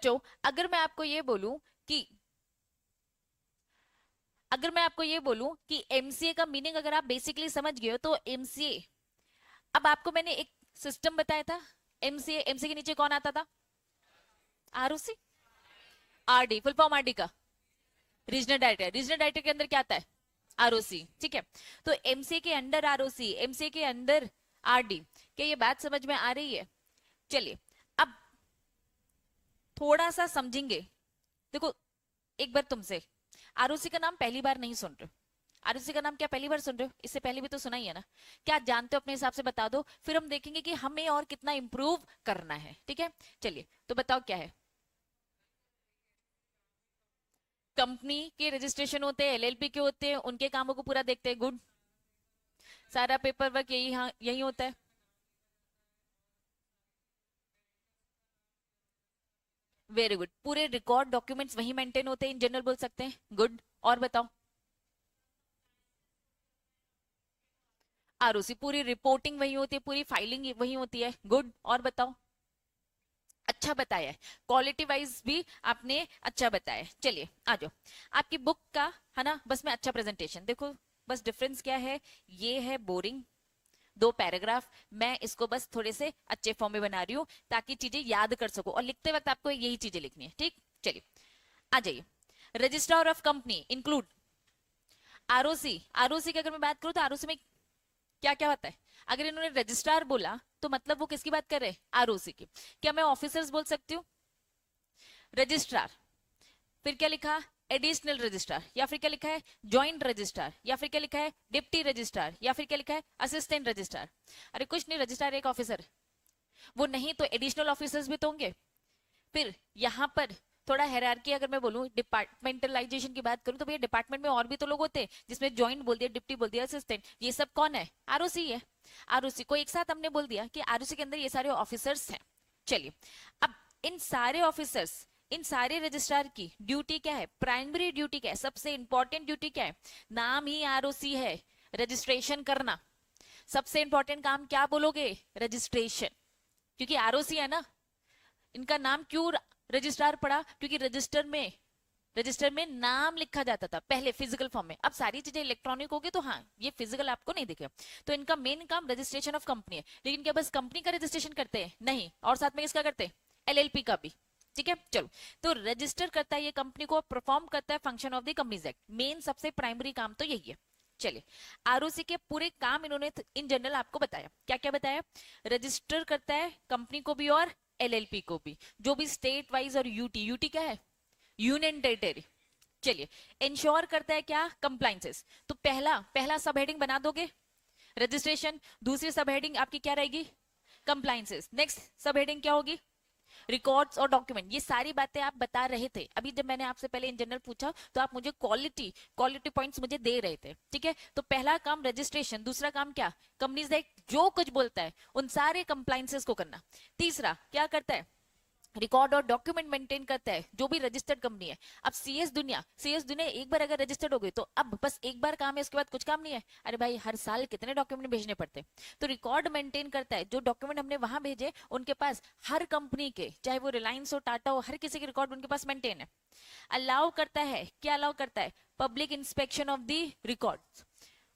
बच्चों, अगर मैं आपको ये बोलूं कि एमसीए का मीनिंग अगर आप बेसिकली समझ गए हो तो एमसीए, अब आपको मैंने एक सिस्टम बताया था। एमसीए, एमसीए के नीचे कौन आता था? ROC. RD, full form RD का रीजनल डायरेक्टर। रीजनल डायरेक्टर के अंदर क्या आता है? आरओसी। ठीक है, तो एमसीए के अंडर आरओसी, एमसीए के अंदर आरडी। क्या ये बात समझ में आ रही है? चलिए, अब थोड़ा सा समझेंगे। देखो, एक बार तुमसे आरओसी का नाम पहली बार नहीं सुन रहे हो। आरओसी का नाम क्या पहली बार सुन रहे हो? इससे पहले भी तो सुना ही है ना। क्या जानते हो अपने हिसाब से बता दो, फिर हम देखेंगे कि हमें और कितना इंप्रूव करना है। ठीक है, चलिए तो बताओ क्या है। कंपनी के रजिस्ट्रेशन होते हैं, एलएलपी के होते हैं, उनके कामों को पूरा देखते हैं। गुड, सारा पेपर वर्क यही, हाँ यही होता है। वेरी गुड, पूरे रिकॉर्ड डॉक्यूमेंट्स वही मेंटेन होते हैं, इन जनरल बोल सकते हैं। गुड, और बताओ। आरओसी, पूरी रिपोर्टिंग वही होती है, पूरी फाइलिंग वही होती है। गुड, और बताओ। अच्छा बताया है, क्वालिटी वाइज भी आपने अच्छा बताया है। चलिए आ जाओ, आपकी बुक का है ना, बस मैं अच्छा प्रेजेंटेशन देखो। बस डिफरेंस क्या है, ये है बोरिंग 2 पैराग्राफ, मैं इसको बस थोड़े से अच्छे फॉर्म में बना रही हूँ ताकि चीजें याद कर सको, और लिखते वक्त आपको यही चीजें लिखनी है। ठीक, चलिए आ जाइए। Registrar of company include ROC. ROC की अगर मैं बात करूं तो आरओसी में क्या क्या होता है? अगर इन्होंने रजिस्ट्रार बोला तो मतलब वो किसकी बात कर रहे हैं? आरओसी की। क्या मैं ऑफिसर्स बोल सकती हूँ? रजिस्ट्रार, फिर क्या लिखा? एडिशनल रजिस्ट्रार, या फिर क्या लिखा है? ज्वाइंट रजिस्ट्रार, या फिर क्या लिखा है? डिप्टी रजिस्ट्रार, या फिर क्या लिखा है? Assistant registrar. अरे कुछ नहीं, रजिस्ट्रार एक ऑफिसर, वो नहीं तो एडिशनल ऑफिसर्स भी तो होंगे। फिर यहाँ पर थोड़ा हेरारकी अगर मैं बोलूं, डिपार्टमेंटलाइजेशन की बात करूं तो भैया डिपार्टमेंट में और भी तो लोग होते हैं, जिसमें ज्वाइंट बोल दिया, डिप्टी बोल दिया, असिस्टेंट, ये सब कौन है? आरओसी है। आरओसी को एक साथ हमने बोल दिया कि आरओसी के अंदर ये सारे ऑफिसर्स हैं। चलिए, अब इन सारे ऑफिसर्स, इन सारे रजिस्ट्रार की ड्यूटी क्या है? प्राइमरी ड्यूटी क्या है? सबसे इंपॉर्टेंट ड्यूटी क्या है? नाम ही आरओसी है, रजिस्ट्रेशन करना। सबसे इंपॉर्टेंट काम क्या बोलोगे? रजिस्ट्रेशन, क्योंकि आरओसी है ना। इनका नाम क्यों रजिस्ट्रार पड़ा? क्योंकि रजिस्टर में नाम लिखा जाता था पहले फिजिकल फॉर्म में। अब सारी चीजें इलेक्ट्रॉनिक होगी तो हाँ, ये फिजिकल आपको नहीं दिखे। तो इनका मेन काम रजिस्ट्रेशन ऑफ कंपनी है। लेकिन क्या बस कंपनी का रजिस्ट्रेशन करते हैं? नहीं, और साथ में किसका करते हैं? एलएलपी का भी। ठीक है, चलो, तो रजिस्टर करता है ये कंपनी को, परफॉर्म करता है function of the companies act. Main सबसे प्राइमरी काम तो यही है। चलिए, आरओसी के पूरे काम इन्होंने इन जनरल आपको बताया। क्या क्या बताया? रजिस्टर करता है कंपनी को भी और एलएलपी को भी, जो भी स्टेट वाइज, और यूटी, यूटी क्या है? Union territory. चलिए, इंश्योर करता है क्या? कंप्लाइंसेस। तो पहला पहला सब हेडिंग बना दोगे, रजिस्ट्रेशन। दूसरी सब हेडिंग आपकी क्या रहेगी? कंप्लाइंसेस। नेक्स्ट सब हेडिंग क्या होगी? रिकॉर्ड्स और डॉक्यूमेंट। ये सारी बातें आप बता रहे थे अभी, जब मैंने आपसे पहले इन जनरल पूछा तो आप मुझे क्वालिटी क्वालिटी पॉइंट्स मुझे दे रहे थे। ठीक है, तो पहला काम रजिस्ट्रेशन, दूसरा काम क्या? कंपनीज एक्ट जो कुछ बोलता है उन सारे कंप्लाइंसेस को करना। तीसरा क्या करता है? रिकॉर्ड और डॉक्यूमेंट मेंटेन करता है, जो भी रजिस्टर्ड कंपनी है। अब सीएस दुनिया एक बार अगर रजिस्टर्ड हो गई तो अब बस एक बार काम है, उसके बाद कुछ काम नहीं है। अरे भाई, हर साल कितने डॉक्यूमेंट भेजने पड़ते हैं। तो रिकॉर्ड मेंटेन करता है, जो डॉक्यूमेंट हमने वहां भेजे उनके पास, हर कंपनी के, चाहे वो रिलायंस हो, टाटा हो, हर किसी के रिकॉर्ड उनके पास मेंटेन है। अलाउ करता है, क्या अलाउ करता है? Public inspection of the record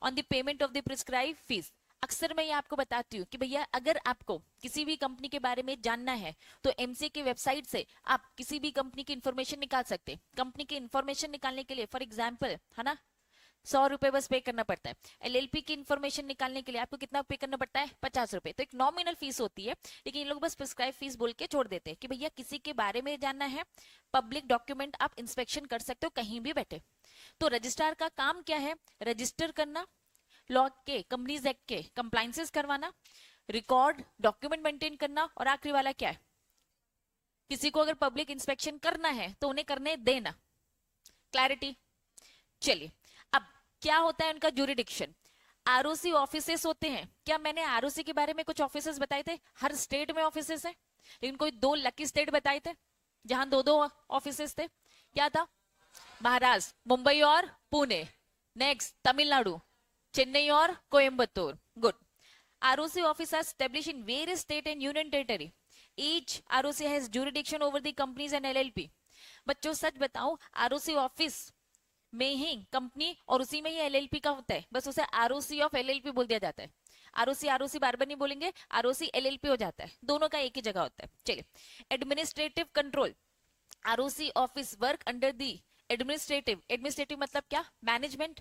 on the payment of the prescribe fees. अक्सर मैं ये आपको बताती हूँ कि भैया अगर आपको किसी भी कंपनी के बारे में जानना है तो एमसीए की वेबसाइट से आप किसी भी कंपनी की इंफॉर्मेशन निकाल सकते हैं। कंपनी की इंफॉर्मेशन निकालने के लिए फॉर एग्जांपल है ना, 100 रुपए बस पे करना पड़ता है। एलएलपी की इंफॉर्मेशन निकालने के लिए आपको कितना पे करना पड़ता है? 50 रुपए। तो एक नॉमिनल फीस होती है, लेकिन ये लोग बस प्रिस्क्राइब फीस बोल के छोड़ देते हैं कि भैया किसी के बारे में जानना है, पब्लिक डॉक्यूमेंट आप इंस्पेक्शन कर सकते हो कहीं भी बैठे। तो रजिस्ट्रार का काम क्या है? रजिस्टर करना, लॉ के, कंपनीज एक्ट के कंप्लाइंसेस करवाना, रिकॉर्ड डॉक्यूमेंट मेंटेन करना, और आखिरी वाला क्या है? किसी को अगर पब्लिक इंस्पेक्शन करना है तो उन्हें करने देना। क्लैरिटी? चलिए, अब क्या होता है उनका जुरिडिक्शन? आरओसी ऑफिसेस होते हैं। क्या मैंने आरओसी के बारे में कुछ ऑफिसेस बताए थे? हर स्टेट में ऑफिसेस है, लेकिन कोई 2 लकी स्टेट बताए थे जहां 2-2 ऑफिसेस थे। क्या था? महाराष्ट्र, मुंबई और पुणे। नेक्स्ट तमिलनाडु, चेन्नई और Coimbatore. Good. ROC office are established in various state and union territory. Each ROC has jurisdiction over the companies and LLP. बच्चों सच बताओ, आरओसी ऑफिस में ही कंपनी और उसी में ही एलएलपी का होता है, बस उसे आरओसी ऑफ एलएलपी बोल दिया जाता है। आरओसी आरओसी बार बार नहीं बोलेंगे, आरओसी एलएलपी हो जाता है, दोनों का एक ही जगह होता है। चलिए, administrative control, ROC office work under the administrative, administrative मतलब क्या, मैनेजमेंट।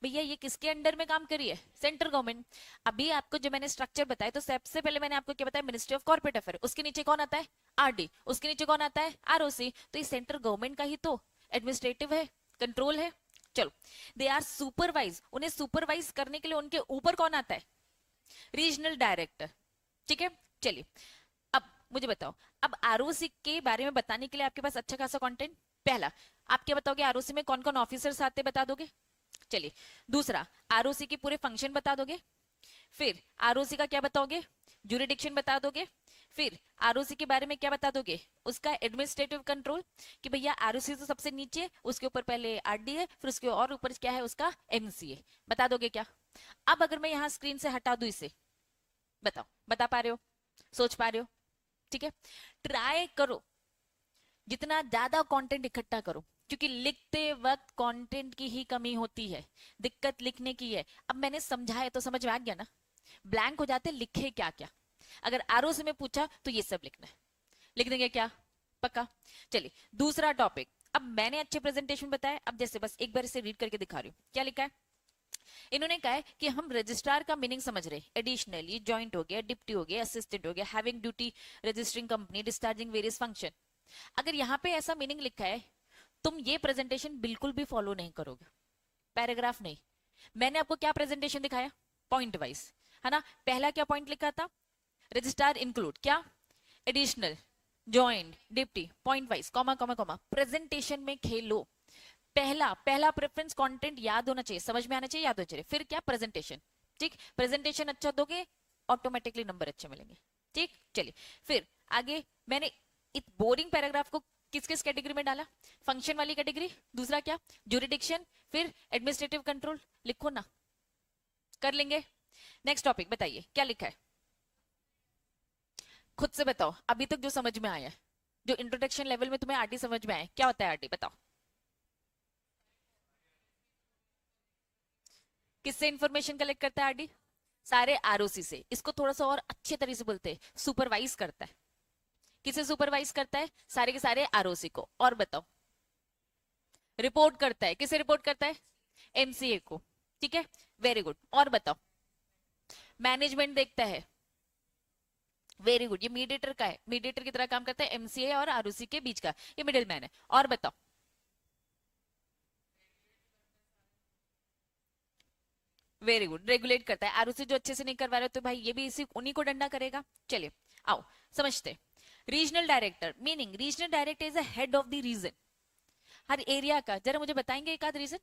भैया ये किसके अंडर में काम करी है, सेंट्रल गवर्नमेंट। अभी आपको जो मैंने स्ट्रक्चर बताया, तो सबसे पहले मैंने आपको क्या बताया, मिनिस्ट्री ऑफ कॉर्पोरेट अफेयर, उसके नीचे कौन आता है, आरडी, उसके नीचे कौन आता है, आरओसी। तो ये सेंट्रल गवर्नमेंट का ही तो एडमिनिस्ट्रेटिव है, कंट्रोल है। चलो, दे आर सुपरवाइज, उन्हें सुपरवाइज करने के लिए उनके ऊपर कौन आता है, रीजनल डायरेक्टर। ठीक है, चलिए अब मुझे बताओ, अब आरओसी के बारे में बताने के लिए आपके पास अच्छा खासा कंटेंट। पहला, आप क्या बताओगे, आरओसी में कौन कौन ऑफिसर्स आते बता दोगे। चलिए, दूसरा, आरओसी के पूरे फंक्शन बता दोगे। फिर आरओसी का क्या बताओगे, ज्यूरिडिक्शन बता दोगे। फिर आरओसी के बारे में क्या बता दोगे, उसका एडमिनिस्ट्रेटिव कंट्रोल, कि भैया आरओसी तो सबसे नीचे, उसके ऊपर पहले आरडी है, फिर उसके और ऊपर क्या है, उसका एमसीए, बता दोगे क्या। अब अगर मैं यहाँ स्क्रीन से हटा दूं इसे, बताओ, बता पा रहे हो, सोच पा रहे हो। ठीक है, ट्राई करो जितना ज्यादा कंटेंट इकट्ठा करो, क्योंकि लिखते वक्त कंटेंट की ही कमी होती है, दिक्कत लिखने की है। अब मैंने समझाया तो समझ में आ गया ना, ब्लैंक हो जाते लिखे क्या क्या। अगर आरओ से मैं पूछा तो ये सब लिखना है, लिख देंगे क्या, पक्का। चलिए, दूसरा टॉपिक, अब मैंने अच्छे प्रेजेंटेशन बताया, अब जैसे बस एक बार इसे रीड करके दिखा रही हूँ, क्या लिखा है। इन्होंने कहा है कि हम रजिस्ट्रार का मीनिंग समझ रहे, एडिशनली, जॉइंट हो गया, डिप्टी हो गया, असिस्टेंट हो गया, having duty, registering company, discharging various function. अगर यहाँ पे ऐसा मीनिंग लिखा है, तुम ये प्रेजेंटेशन बिल्कुल भी फॉलो नहीं करोगे, पैराग्राफ नहीं। मैंने आपको क्या प्रेजेंटेशन दिखाया, पॉइंट वाइज, है ना। पहला क्या पॉइंट लिखा था, रजिस्ट्रार इंक्लूड क्या, additional, joint, deputy, point wise, comma comma comma. Presentation में खेलो, पहला पहला प्रेफरेंस कंटेंट याद होना चाहिए, समझ में आना चाहिए, याद होना चाहिए। फिर क्या, प्रेजेंटेशन। ठीक, प्रेजेंटेशन अच्छा दोगे, ऑटोमेटिकली नंबर अच्छे मिलेंगे। ठीक, चलिए फिर आगे, मैंने इस बोरिंग पैराग्राफ को किस किस कैटेगरी में डाला, फंक्शन वाली कैटेगरी, दूसरा क्या, ज्यूरिडिक्शन, फिर एडमिनिस्ट्रेटिव कंट्रोल। लिखो ना, कर लेंगे। नेक्स्ट टॉपिक बताइए, क्या लिखा है, खुद से बताओ अभी तक जो समझ में आया है, जो इंट्रोडक्शन लेवल में तुम्हें आरटी समझ में आया, क्या होता है आरटी, बताओ। किससे इंफॉर्मेशन कलेक्ट करता है आरडी, सारे आरओसी से। इसको थोड़ा सा और अच्छे तरीके से बोलते हैं, सुपरवाइज करता है। किसे सुपरवाइज करता है, सारे के सारे आरओसी को। और बताओ, रिपोर्ट करता है, किसे रिपोर्ट करता है, एमसीए को। ठीक है, वेरी गुड। और बताओ, मैनेजमेंट देखता है, वेरी गुड। ये मीडिएटर का है, मीडिएटर की तरह काम करता है, एमसीए और आरओसी के बीच का, ये मिडिल मैन है। और बताओ, वेरी गुड, रेगुलेट करता है। आरओसी जो अच्छे से नहीं करवा रहे तो भाई ये भी इसी उन्हीं को डंडा करेगा। चलिए आओ समझते, regional director meaning, regional director is the head of the region, हर एरिया का। जरा मुझे बताएंगे एक आध रीजन,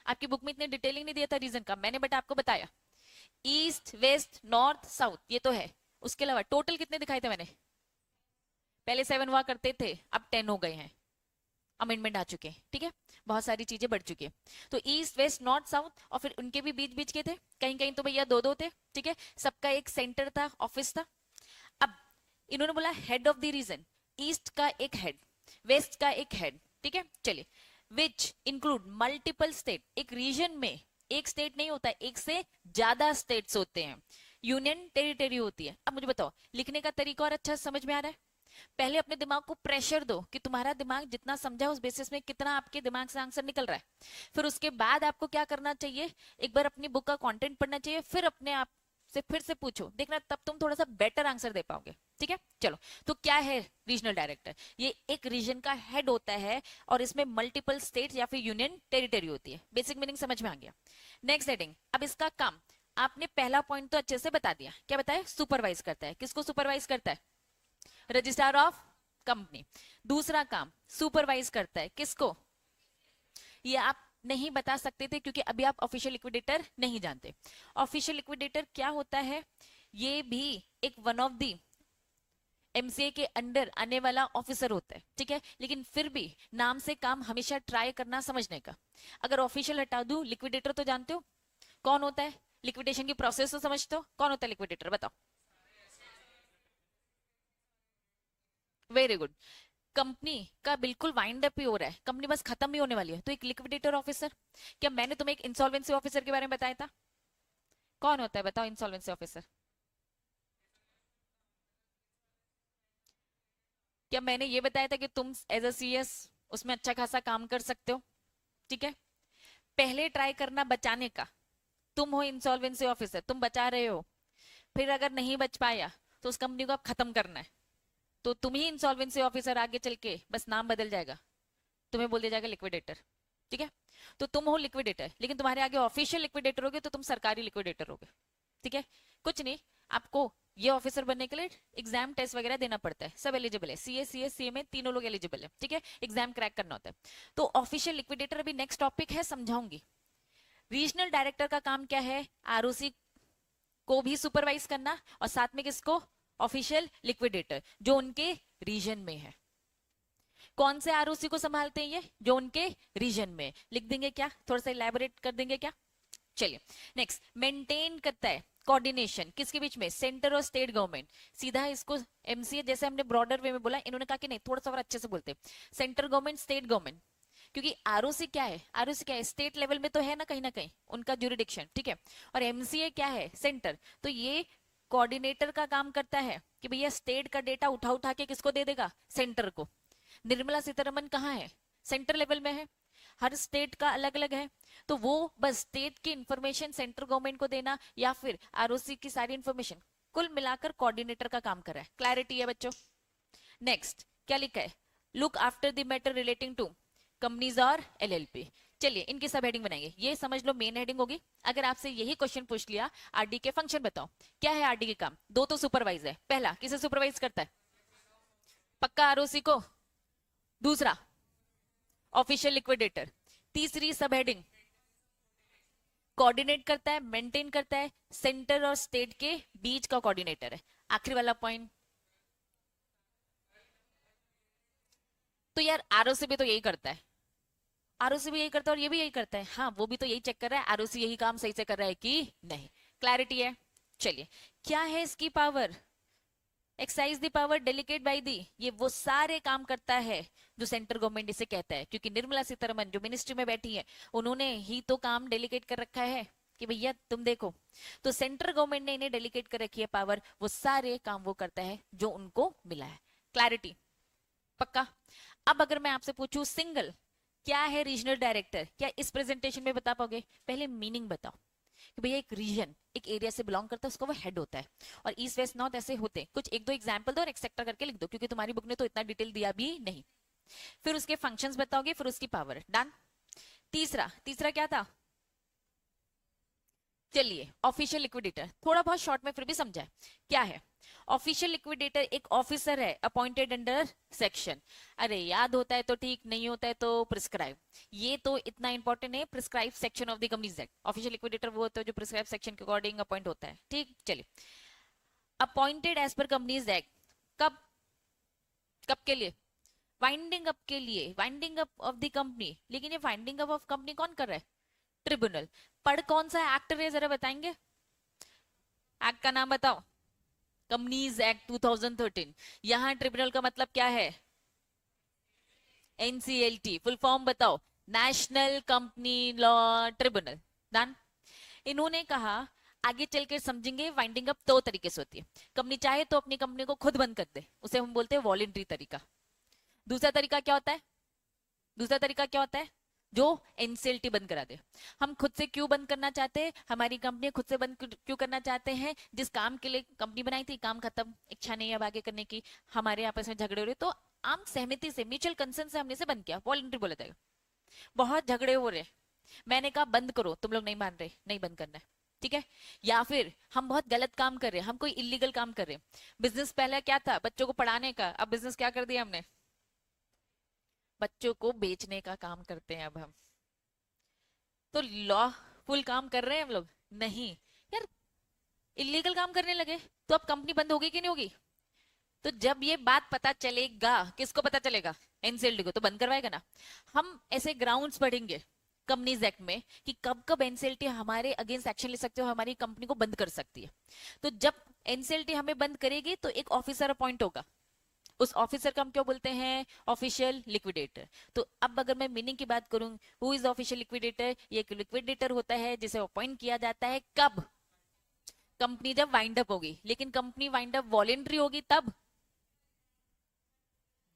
आपकी बुक में इतने डिटेलिंग नहीं दिया था रीजन का, मैंने बट आपको बताया, ईस्ट वेस्ट नॉर्थ साउथ, ये तो है। उसके अलावा टोटल कितने दिखाए थे मैंने, पहले 7 हुआ करते थे, अब 10 हो गए हैं, अमेंडमेंट आ चुके हैं। ठीक है, बहुत सारी चीजें बढ़ चुकी है। तो ईस्ट वेस्ट नॉर्थ साउथ, और फिर उनके भी बीच बीच के थे, कहीं कहीं तो भैया दो दो थे। ठीक है, सबका एक सेंटर था, ऑफिस था। अब इन्होंने बोला head of the region, east का एक हेड, वेस्ट का एक हेड। ठीक है, चलिए, विच इंक्लूड मल्टीपल स्टेट, एक रीजन में एक स्टेट नहीं होता, एक से ज्यादा स्टेट्स होते हैं, यूनियन टेरिटरी होती है। अब मुझे बताओ, लिखने का तरीका और अच्छा समझ में आ रहा है। पहले अपने दिमाग को प्रेशर दो कि तुम्हारा दिमाग जितना समझा उस बेसिस में कितना आपके दिमाग से आंसर निकल रहा है। फिर उसके बाद आपको क्या करना चाहिए, एक बार अपनी बुक का कंटेंट पढ़ना चाहिए, फिर अपने आप से फिर से पूछो, देखना तब तुम थोड़ा सा बेटर आंसर दे पाओगे। ठीक है, चलो, तो क्या है रीजनल डायरेक्टर, ये एक रीजन का हेड होता है और इसमें मल्टीपल स्टेट या फिर यूनियन टेरिटरी होती है। बेसिक मीनिंग समझ में आ गया। नेक्स्ट हेडिंग, अब इसका काम, आपने पहला पॉइंट तो अच्छे से बता दिया, क्या बताया, सुपरवाइज करता है। किसको सुपरवाइज करता है, रजिस्ट्रार ऑफ कंपनी। दूसरा काम, सुपरवाइज करता है किसको, ये आप नहीं बता सकते थे क्योंकि अभी आप ऑफिशियल लिक्विडेटर नहीं जानते। ऑफिशियल लिक्विडेटर क्या होता है, ये भी एक वन ऑफ दी एमसीए के अंडर आने वाला ऑफिसर होता है। ठीक है, लेकिन फिर भी नाम से काम हमेशा ट्राई करना समझने का। अगर ऑफिशियल हटा दूं, लिक्विडेटर तो जानते हो कौन होता है, लिक्विडेशन की प्रोसेस तो समझते हो, कौन होता है लिक्विडेटर, बताओ। Very good. कंपनी का बिल्कुल वाइंड अप ही हो रहा है, कंपनी बस खत्म ही होने वाली है, तो एक लिक्विडेटर ऑफिसर। क्या मैंने तुम्हें एक इंसॉल्वेंसी ऑफिसर के बारे में बताया था? कौन होता है बताओ इंसॉल्वेंसी ऑफिसर? क्या मैंने ये बताया था कि तुम एज अ सीएस उसमें अच्छा खासा काम कर सकते हो? ठीक है, पहले ट्राई करना बचाने का। तुम हो इंसॉल्वेंसी ऑफिसर, तुम बचा रहे हो, फिर अगर नहीं बच पाया तो उस कंपनी को अब खत्म करना है, तो तुम ही इंसॉल्वेंसी ऑफिसर आगे चल के, बस नाम बदल जाएगा, तुम्हें बोल दिया जाएगा लिक्विडेटर। ठीक है, तो तुम हो लिक्विडेटर, लेकिन तुम्हारे आगे ऑफिशियल लिक्विडेटर होगे तो तुम सरकारी लिक्विडेटर होगे। ठीक है, कुछ नहीं, आपको ये ऑफिसर बनने के लिए एग्जाम टेस्ट वगैरह देना पड़ता है, सब एलिजिबल है, सीए सीएस सीएमए तीनों लोग एलिजिबल है। ठीक है, एग्जाम क्रैक करना होता है। तो ऑफिशियल लिक्विडेटर अभी नेक्स्ट टॉपिक है, समझाऊंगी। रीजनल डायरेक्टर का काम क्या है? आरओसी को भी सुपरवाइज करना, और साथ में किसको? ऑफिशियल लिक्विडेटर जो उनके रीजन में है। कौन से आरओसी को संभालते हैं? ये जो उनके रीजन में। लिख देंगे क्या, थोड़ा सा इलेबोरेट कर देंगे क्या? चलिए नेक्स्ट, मेंटेन करता है कोऑर्डिनेशन किसके बीच में? सेंटर और स्टेट गवर्नमेंट। सीधा इसको एमसीए जैसे हमने ब्रॉडर वे में बोला, इन्होंने कहा कि नहीं थोड़ा सा और अच्छे से बोलते, सेंटर गवर्नमेंट स्टेट गवर्नमेंट। क्योंकि आरओसी क्या है? आरओसी क्या है? स्टेट लेवल में तो है ना कहीं उनका ज्यूरिडिक्शन। ठीक है, और एमसीए क्या है? सेंटर। तो ये कोऑर्डिनेटर का काम करता है कि भैया स्टेट का डेटा उठा उठा के किसको दे देगा? सेंटर को। निर्मला सीतारमन कहाँ है? सेंटर लेवल में है, हर स्टेट का अलग अलग है, तो वो बस स्टेट की इंफॉर्मेशन सेंट्रल गवर्नमेंट को देना या फिर आरओसी की सारी इंफॉर्मेशन, कुल मिलाकर कोऑर्डिनेटर का काम कर रहा है। क्लैरिटी है बच्चों? नेक्स्ट क्या लिखा है? Look after the matter relating to companies और एलएलपी। चलिए इनकी सब हेडिंग बनाएंगे, ये समझ लो मेन हेडिंग होगी। अगर आपसे यही क्वेश्चन पूछ लिया, आरडी के फंक्शन बताओ, क्या है आरडी के काम? दो तो सुपरवाइज है, पहला किसे सुपरवाइज करता है? पक्का आरओसी को। दूसरा ऑफिशियल लिक्विडेटर। तीसरी सब हेडिंग कोऑर्डिनेट करता है, मेंटेन करता है, सेंटर और स्टेट के बीच का कोऑर्डिनेटर है। आखिरी वाला पॉइंट तो यार आरओसी भी तो यही करता है, आरओसी भी यही करता है और ये भी यही करता है। हाँ, वो भी तो यही चेक कर रहा है आरओसी यही काम सही से कर रहा है कि नहीं। क्लैरिटी है? चलिए, क्या है इसकी power? Excise the power delicate by the, ये वो सारे काम करता है जो सेंट्रल गवर्नमेंट इसे कहता है, क्योंकि निर्मला सीतारमन जो मिनिस्ट्री में बैठी है उन्होंने ही तो काम डेलीकेट कर रखा है कि भैया तुम देखो, तो सेंट्रल गवर्नमेंट ने इन्हें डेलीकेट कर रखी है पावर, वो सारे काम वो करता है जो उनको मिला है। क्लैरिटी? पक्का? अब अगर मैं आपसे पूछूं सिंगल क्या है रीजनल डायरेक्टर, क्या इस प्रेजेंटेशन में बता पाओगे? पहले मीनिंग बताओ कि भैया एक रीजन एक एरिया से बिलोंग करता है, उसका वो हेड होता है, और ईस्ट वेस्ट नॉर्थ ऐसे होते हैं। कुछ एक दो एग्जांपल दो और एक्सेट्रा करके लिख दो, क्योंकि तुम्हारी बुक ने तो इतना डिटेल दिया भी नहीं। फिर उसके फंक्शंस बताओगे, फिर उसकी पावर। डन? तीसरा तीसरा क्या था? चलिए ऑफिशियल लिक्विडेटर, थोड़ा बहुत शॉर्ट में फिर भी समझाए क्या है। ऑफिशियल लिक्विडेटर एक ऑफिसर है अपॉइंटेड अंडर सेक्शन। अरे याद होता है तो ठीक, नहीं होता है तो प्रिस्क्राइब। ये तो इतना इंपॉर्टेंट है, prescribe section of the companies act. Official liquidator वो होता है जो प्रिस्क्राइब सेक्शन के अकॉर्डिंग अपॉइंट होता है। ठीक, चलिए appointed as per companies act. कब? कब के लिए? वाइंडिंग अप के लिए, winding up of the company. लेकिन ये वाइंडिंग अप ऑफ कंपनी कौन कर रहा है? ट्रिब्यूनल। पढ़ कौन सा एक्ट है जरा बताएंगे? एक्ट का नाम बताओ। Companies act 2013। यहां ट्रिब्यूनल का मतलब क्या है? एनसीएलटी। फुल फॉर्म बताओ। National company law tribunal. Done? इन्होंने कहा आगे चल के समझेंगे वाइंडिंग अप दो तरीके से होती है। कंपनी चाहे तो अपनी कंपनी को खुद बंद कर दे, उसे हम बोलते हैं वॉलेंट्री तरीका। दूसरा तरीका क्या होता है? दूसरा तरीका क्या होता है? जो एनसीएलटी बंद करा दे। हम खुद से क्यों बंद करना चाहते हैं? हमारी कंपनी खुद से बंद क्यों करना चाहते हैं? जिस काम के लिए कंपनी बनाई थी काम खत्म, इच्छा नहीं है अब आगे करने की, हमारे आपस में झगड़े हो रहे, तो आम सहमति से म्यूचुअल कंसेंट से हमने इसे बंद किया, वॉलंटरी बोला जाएगा। बहुत झगड़े हो रहे, मैंने कहा बंद करो, तुम लोग नहीं मान रहे, नहीं बंद करना है, ठीक है। या फिर हम बहुत गलत काम कर रहे हैं, हम कोई इलीगल काम कर रहे हैं। बिजनेस पहले क्या था? बच्चों को पढ़ाने का, अब बिजनेस क्या कर दिया हमने? बच्चों को बेचने का काम करते हैं अब हम। तो लॉफुल काम कर रहे हैं हम लोग? नहीं यार, इलीगल काम करने लगे, तो अब कंपनी बंद होगी कि नहीं होगी? तो जब ये बात पता चलेगा, किसको पता चलेगा? एनसीएलटी को, तो बंद करवाएगा ना। हम ऐसे ग्राउंड्स पढ़ेंगे कंपनीज एक्ट में कि कब कब एनसीएलटी हमारे अगेंस्ट एक्शन ले सकते हो, हमारी कंपनी को बंद कर सकती है। तो जब एनसीएलटी हमें बंद करेगी तो एक ऑफिसर अपॉइंट होगा, उस ऑफिसर का हम क्या बोलते हैं? Official liquidator. तो अब अगर मैं मीनिंग की बात करूं, हु इज ऑफिशियल लिक्विडेटर? ये एक लिक्विडेटर होता है जिसे अपॉइंट किया जाता है कब? कंपनी जब वाइंड अप होगी। लेकिन कंपनी वाइंड अप वॉलेंट्री होगी तब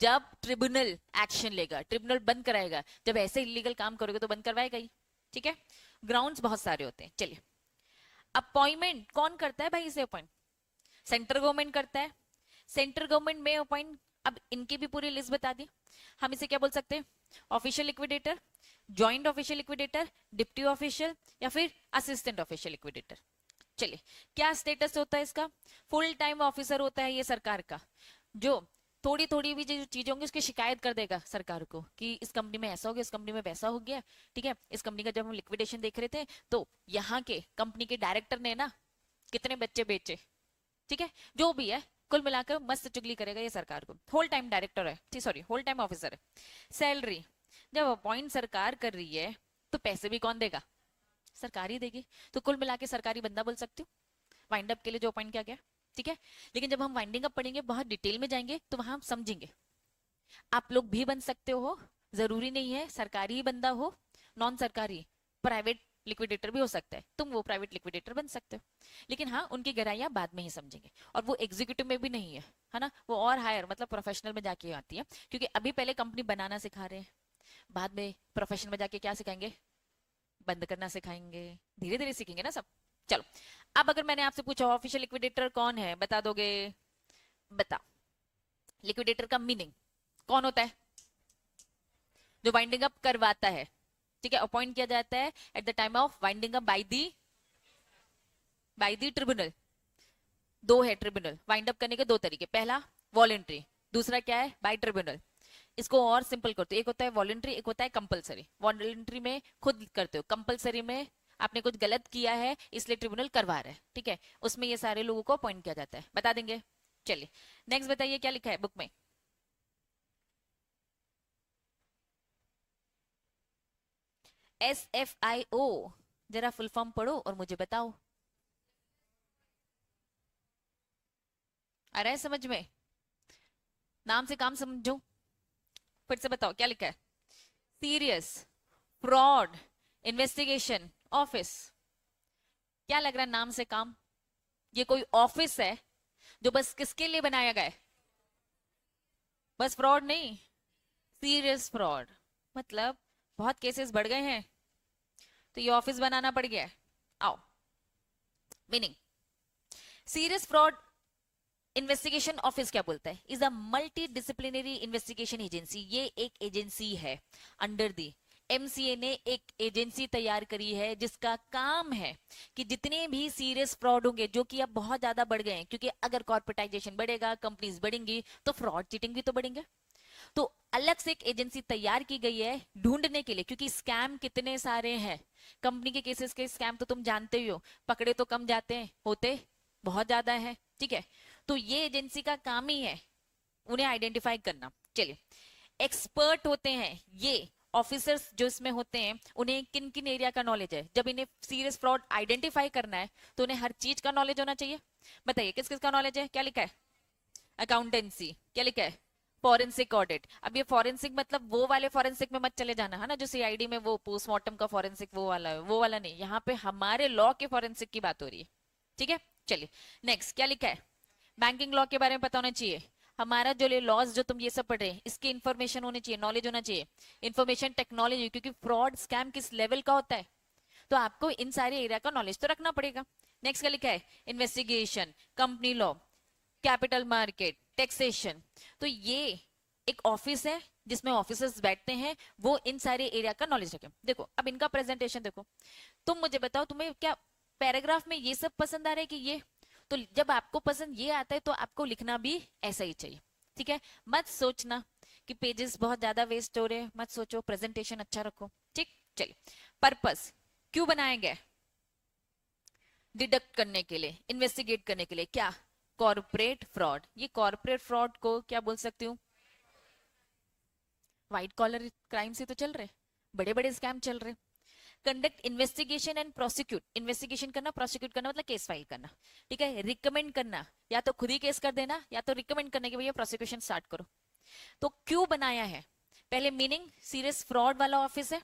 जब ट्रिब्यूनल एक्शन लेगा, ट्रिब्यूनल बंद कराएगा। जब ऐसे इलीगल काम करोगे तो बंद करवाएगा ही। ठीक है, ग्राउंड्स बहुत सारे होते हैं। चलिए, अपॉइंटमेंट कौन करता है भाई? इसे अपॉइंट सेंट्रल गवर्नमेंट करता है। सेंट्रल गवर्नमेंट में अपॉइंट, अब इनकी भी पूरी लिस्ट बता दी। हम इसे क्या बोल सकते हैं? Official liquidator, joint official liquidator, deputy official, या फिर असिस्टेंट ऑफिशियल लिक्विडेटर। चलिए, क्या स्टेटस होता है इसका? फुल टाइम ऑफिसर होता है ये सरकार का, जो थोड़ी थोड़ी भी जो चीजें होंगी उसकी शिकायत कर देगा सरकार को कि इस कंपनी में ऐसा हो गया, इस कंपनी में वैसा हो गया। ठीक है, इस कंपनी का जब हम लिक्विडेशन देख रहे थे तो यहाँ के कंपनी के डायरेक्टर ने ना कितने बच्चे बेचे। ठीक है, जो भी है कुल मिलाकर मस्त चुगली करेगा ये सरकार को। होल टाइम डायरेक्टर है, सॉरी होल टाइम ऑफिसर है। सैलरी जब अपॉइंट सरकार कर रही है तो पैसे भी कौन देगा? सरकार ही देगी। तो कुल मिला के सरकारी बंदा बोल सकती हूँ वाइंड अप के लिए जो अपॉइंट किया गया। ठीक है, लेकिन जब हम वाइंडिंग अप पढ़ेंगे, बहुत डिटेल में जाएंगे, तो वहां हम समझेंगे। आप लोग भी बन सकते हो, जरूरी नहीं है सरकारी ही बंदा हो, नॉन सरकारी प्राइवेट लिक्विडेटर भी हो सकता है। तुम वो प्राइवेट लिक्विडेटर बन सकते हो, लेकिन हाँ उनकी गहराइयां बाद में ही समझेंगे। और वो एग्जीक्यूटिव में भी नहीं है ना, वो और हायर मतलब प्रोफेशनल में जाके आती है। क्योंकि अभी पहले कंपनी बनाना सिखा रहे हैं, बाद में प्रोफेशनल में जाके क्या सिखाएंगे? बंद करना सिखाएंगे। धीरे धीरे सीखेंगे ना सब। चलो, अब अगर मैंने आपसे पूछा ऑफिशियल लिक्विडेटर कौन है, बता दोगे? बता, लिक्विडेटर का मीनिंग कौन होता है? जो वाइंडिंग अप करवाता है। ठीक है, अपॉइंट किया जाता है at the time of winding up by the tribunal. दो है ट्रिब्यूनल वाइंड अप करने के, दो तरीके। पहला वॉलेंट्री, दूसरा क्या है? Bye tribunal. इसको और सिंपल करते हो, एक होता है वॉलेंट्री, एक होता है कंपलसरी। वॉलेंट्री में खुद करते हो, कंपलसरी में आपने कुछ गलत किया है इसलिए ट्रिब्यूनल करवा रहा है। ठीक है, उसमें ये सारे लोगों को अपॉइंट किया जाता है। बता देंगे। चलिए नेक्स्ट बताइए क्या लिखा है बुक में? SFIO, जरा फुल फॉर्म पढ़ो और मुझे बताओ। आ रहा है समझ में? नाम से काम समझो। फिर से बताओ क्या लिखा है? Serious fraud investigation office. क्या लग रहा है नाम से काम? ये कोई ऑफिस है जो बस किसके लिए बनाया गया है? बस फ्रॉड नहीं, सीरियस फ्रॉड, मतलब बहुत केसेस बढ़ गए हैं तो ये ऑफिस बनाना पड़ गया है। आओ, meaning serious fraud investigation office क्या बोलता है? Is a multi disciplinary investigation agency. ये एक एजेंसी है अंडर दी एमसीए ने एक एजेंसी तैयार करी है जिसका काम है कि जितने भी सीरियस फ्रॉड होंगे, जो कि अब बहुत ज्यादा बढ़ गए हैं, क्योंकि अगर कॉर्पोरेटाइजेशन बढ़ेगा, कंपनीज बढ़ेंगी, तो फ्रॉड चीटिंग भी तो बढ़ेंगे। तो अलग से एक एजेंसी तैयार की गई है ढूंढने के लिए, क्योंकि स्कैम कितने सारे हैं। कंपनी के केसेस के स्कैम तो तुम जानते ही हो, पकड़े तो कम जाते हैं, होते बहुत ज्यादा है। ठीक है, तो ये एजेंसी का काम ही है उन्हें आइडेंटिफाई करना। चलिए, एक्सपर्ट होते हैं ये ऑफिसर्स जो इसमें होते हैं, उन्हें किन किन एरिया का नॉलेज है? जब इन्हें सीरियस फ्रॉड आइडेंटिफाई करना है तो उन्हें हर चीज का नॉलेज होना चाहिए। बताइए किस किस का नॉलेज है? क्या लिखा है? अकाउंटेंसी। क्या लिखा है? Forensic audit. अब ये फॉरेंसिक मतलब वो वाले फॉरेंसिक में मत चले जाना, है ना, जो सीआईडी में वो पोस्टमार्टम का फॉरेंसिक वो वाला है, वो वाला नहीं। यहाँ पे हमारे लॉ के फॉरेंसिक की बात हो रही है। ठीक है, चलिए नेक्स्ट क्या लिखा है? बैंकिंग लॉ के बारे में पता होना चाहिए। हमारा जो लॉज जो तुम ये सब पढ़ रहे हैं, इसकी इन्फॉर्मेशन होनी चाहिए, नॉलेज होना चाहिए। इन्फॉर्मेशन टेक्नोलॉजी, क्योंकि फ्रॉड स्कैम किस लेवल का होता है, तो आपको इन सारे एरिया का नॉलेज तो रखना पड़ेगा। नेक्स्ट क्या लिखा है? Investigation, company law, capital market, taxation. तो ये एक ऑफिस है जिसमें ऑफिसर्स बैठते हैं, वो इन सारे एरिया का नॉलेज रखें। देखो अब इनका प्रेजेंटेशन देखो, तुम मुझे बताओ तुम्हें क्या पैराग्राफ में ये सब पसंद आ रहा है कि ये? तो जब आपको पसंद ये आता है तो आपको लिखना भी ऐसा ही चाहिए। ठीक है, मत सोचना कि पेजेस बहुत ज्यादा वेस्ट हो रहे हैं, मत सोचो, प्रेजेंटेशन अच्छा रखो। ठीक, चलिए पर्पस क्यों बनाया गया? डिडक्ट करने के लिए, इन्वेस्टिगेट करने के लिए। क्या? Corporate fraud. ये कॉर्पोरेट फ्रॉड को क्या बोल सकती हूँ? व्हाइट कॉलर क्राइम से तो चल रहे, बड़े बड़े स्कैम चल रहे। Conduct investigation and prosecute, investigation करना, प्रोसिक्यूट करना मतलब केस फाइल करना, ठीक है। रिकमेंड करना, या तो खुद ही केस कर देना या तो रिकमेंड करने के भैया प्रोसिक्यूशन स्टार्ट करो। तो क्यों बनाया है, पहले मीनिंग सीरियस फ्रॉड वाला ऑफिस है,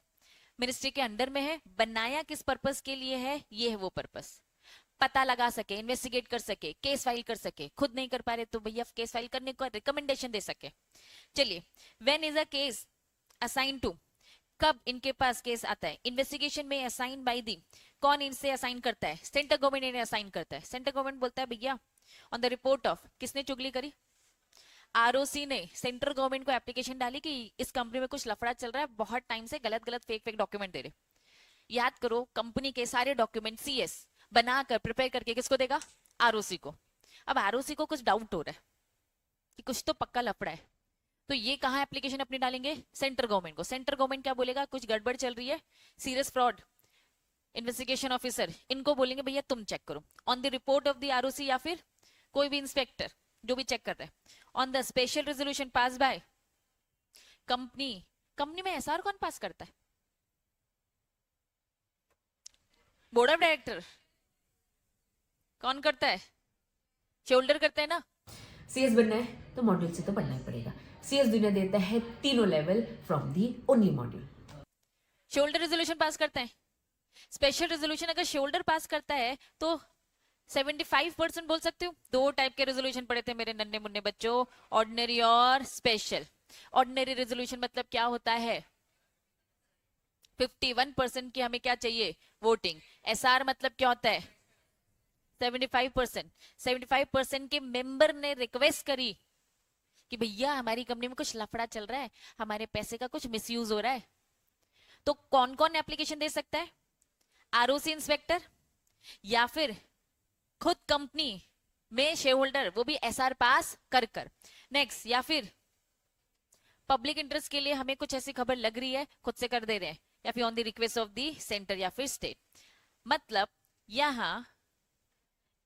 मिनिस्ट्री के अंडर में है, बनाया किस पर्पस के लिए है, ये है वो पर्पस, पता लगा सके, इन्वेस्टिगेट कर सके, केस फाइल कर सके, खुद नहीं कर पा रहे तो भैया केस फाइल करने को रिकमेंडेशन दे सके। चलिए, when is a case assign to, कब इनके पास केस आता है, इन्वेस्टिगेशन में असाइन बाय दी, कौन इनसे असाइन करता है, सेंट्रल गवर्नमेंट इन्हें असाइन करता है। सेंट्रल गवर्नमेंट बोलता है भैया ऑन द रिपोर्ट ऑफ, किसने चुगली करी, आरओसी ने सेंट्रल गवर्नमेंट को एप्लीकेशन डाली कि इस कंपनी में कुछ लफड़ा चल रहा है, बहुत टाइम से गलत गलत फेक फेक डॉक्यूमेंट दे रहे। याद करो, कंपनी के सारे डॉक्यूमेंट सीएस बनाकर प्रिपेयर करके किसको देगा, आरओसी को। अब आरओसी को कुछ डाउट हो रहा है कि कुछ तो पक्का लफड़ा है, तो ये कहाँ एप्लीकेशन अपनी डालेंगे, सेंट्रल गवर्नमेंट को। सेंट्रल गवर्नमेंट क्या बोलेगा, कुछ गड़बड़ चल रही है, सीरियस फ्रॉड इन्वेस्टिगेशन ऑफिसर, इनको बोलेंगे भैया तुम चेक करो on the report of the ROC, या फिर कोई भी इंस्पेक्टर जो भी चेक कर रहा है, on the special resolution pass by company. Company में एसआर कौन पास करता है, बोर्ड ऑफ डायरेक्टर। कौन करता है, शोल्डर करता है ना। सीएस बनना है तो मॉड्यूल से तो पढ़ना ही पड़ेगा। सीएस दुनिया देता है तीनों level from the only module. Shoulder resolution pass करता है, स्पेशल रेजोल्यूशन अगर शोल्डर पास करता है तो 75% बोल सकते हो। दो टाइप के रेजोल्यूशन पढ़े थे मेरे नन्हे मुन्ने बच्चों, ऑर्डिनरी और स्पेशल। ऑर्डिनरी रेजोल्यूशन मतलब क्या होता है, 51% की हमें क्या चाहिए, वोटिंग। एसआर मतलब क्या होता है, 75%। 75% के मेंबर ने रिक्वेस्ट करी कि भैया हमारी कंपनी में कुछ लफड़ा चल रहा है, हमारे पैसे का कुछ मिसयूज हो रहा है। तो कौन कौन एप्लीकेशन दे सकता है, आरओसी इंस्पेक्टर, या फिर खुद कंपनी में शेयर होल्डर, वो भी एसआर पास कर कर। नेक्स्ट, या फिर पब्लिक इंटरेस्ट के लिए हमें कुछ ऐसी खबर लग रही है, खुद से कर दे रहे हैं, या फिर on the request of the centre या फिर स्टेट। मतलब यहां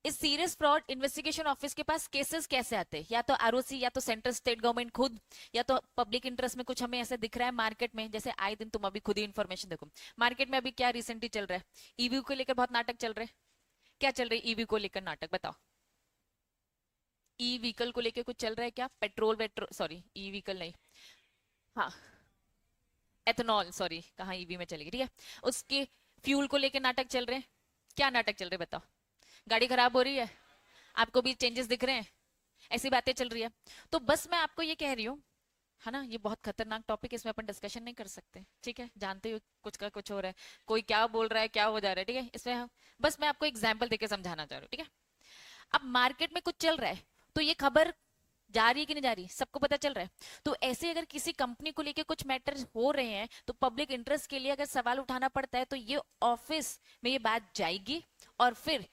इस सीरियस फ्रॉड इन्वेस्टिगेशन ऑफिस के पास केसेस कैसे आते हैं, या तो आरओसी, या तो सेंट्रल स्टेट गवर्नमेंट खुद, या तो पब्लिक इंटरेस्ट में कुछ हमें ऐसा दिख रहा है मार्केट में। जैसे आए दिन तुम अभी खुद ही इन्फॉर्मेशन देखो, मार्केट में अभी क्या रिसेंटली चल रहा है, ईवी को लेकर बहुत नाटक चल रहे हैं। क्या चल रही है ईवी को लेकर नाटक, बताओ। ई व्हीकल को लेकर कुछ चल रहा है क्या, पेट्रोल सॉरी ई व्हीकल नहीं, हाँ एथेनॉल, सॉरी कहाँ ईवी में चलेगी, ठीक है। उसके फ्यूल को लेकर नाटक चल रहे हैं। क्या नाटक चल रहे हैं बताओ, गाड़ी खराब हो रही है, आपको भी चेंजेस दिख रहे हैं, ऐसी बातें चल रही है। तो बस मैं आपको ये कह रही हूँ, है ना, ये बहुत खतरनाक टॉपिक है, इसमें अपन डिस्कशन नहीं कर सकते, ठीक है। जानते हो कुछ का कुछ हो रहा है, कोई क्या बोल रहा है, क्या हो जा रहा है, ठीक है। इसमें बस मैं आपको एग्जाम्पल देके समझाना चाह रही हूँ, ठीक है। अब मार्केट में कुछ चल रहा है तो ये खबर जा रही है कि नहीं जा रही, सबको पता चल रहा है। तो ऐसे अगर किसी कंपनी को लेके कुछ मैटर हो रहे हैं तो पब्लिक इंटरेस्ट के लिए अगर सवाल उठाना पड़ता है तो ये ऑफिस में ये बात जाएगी और फिर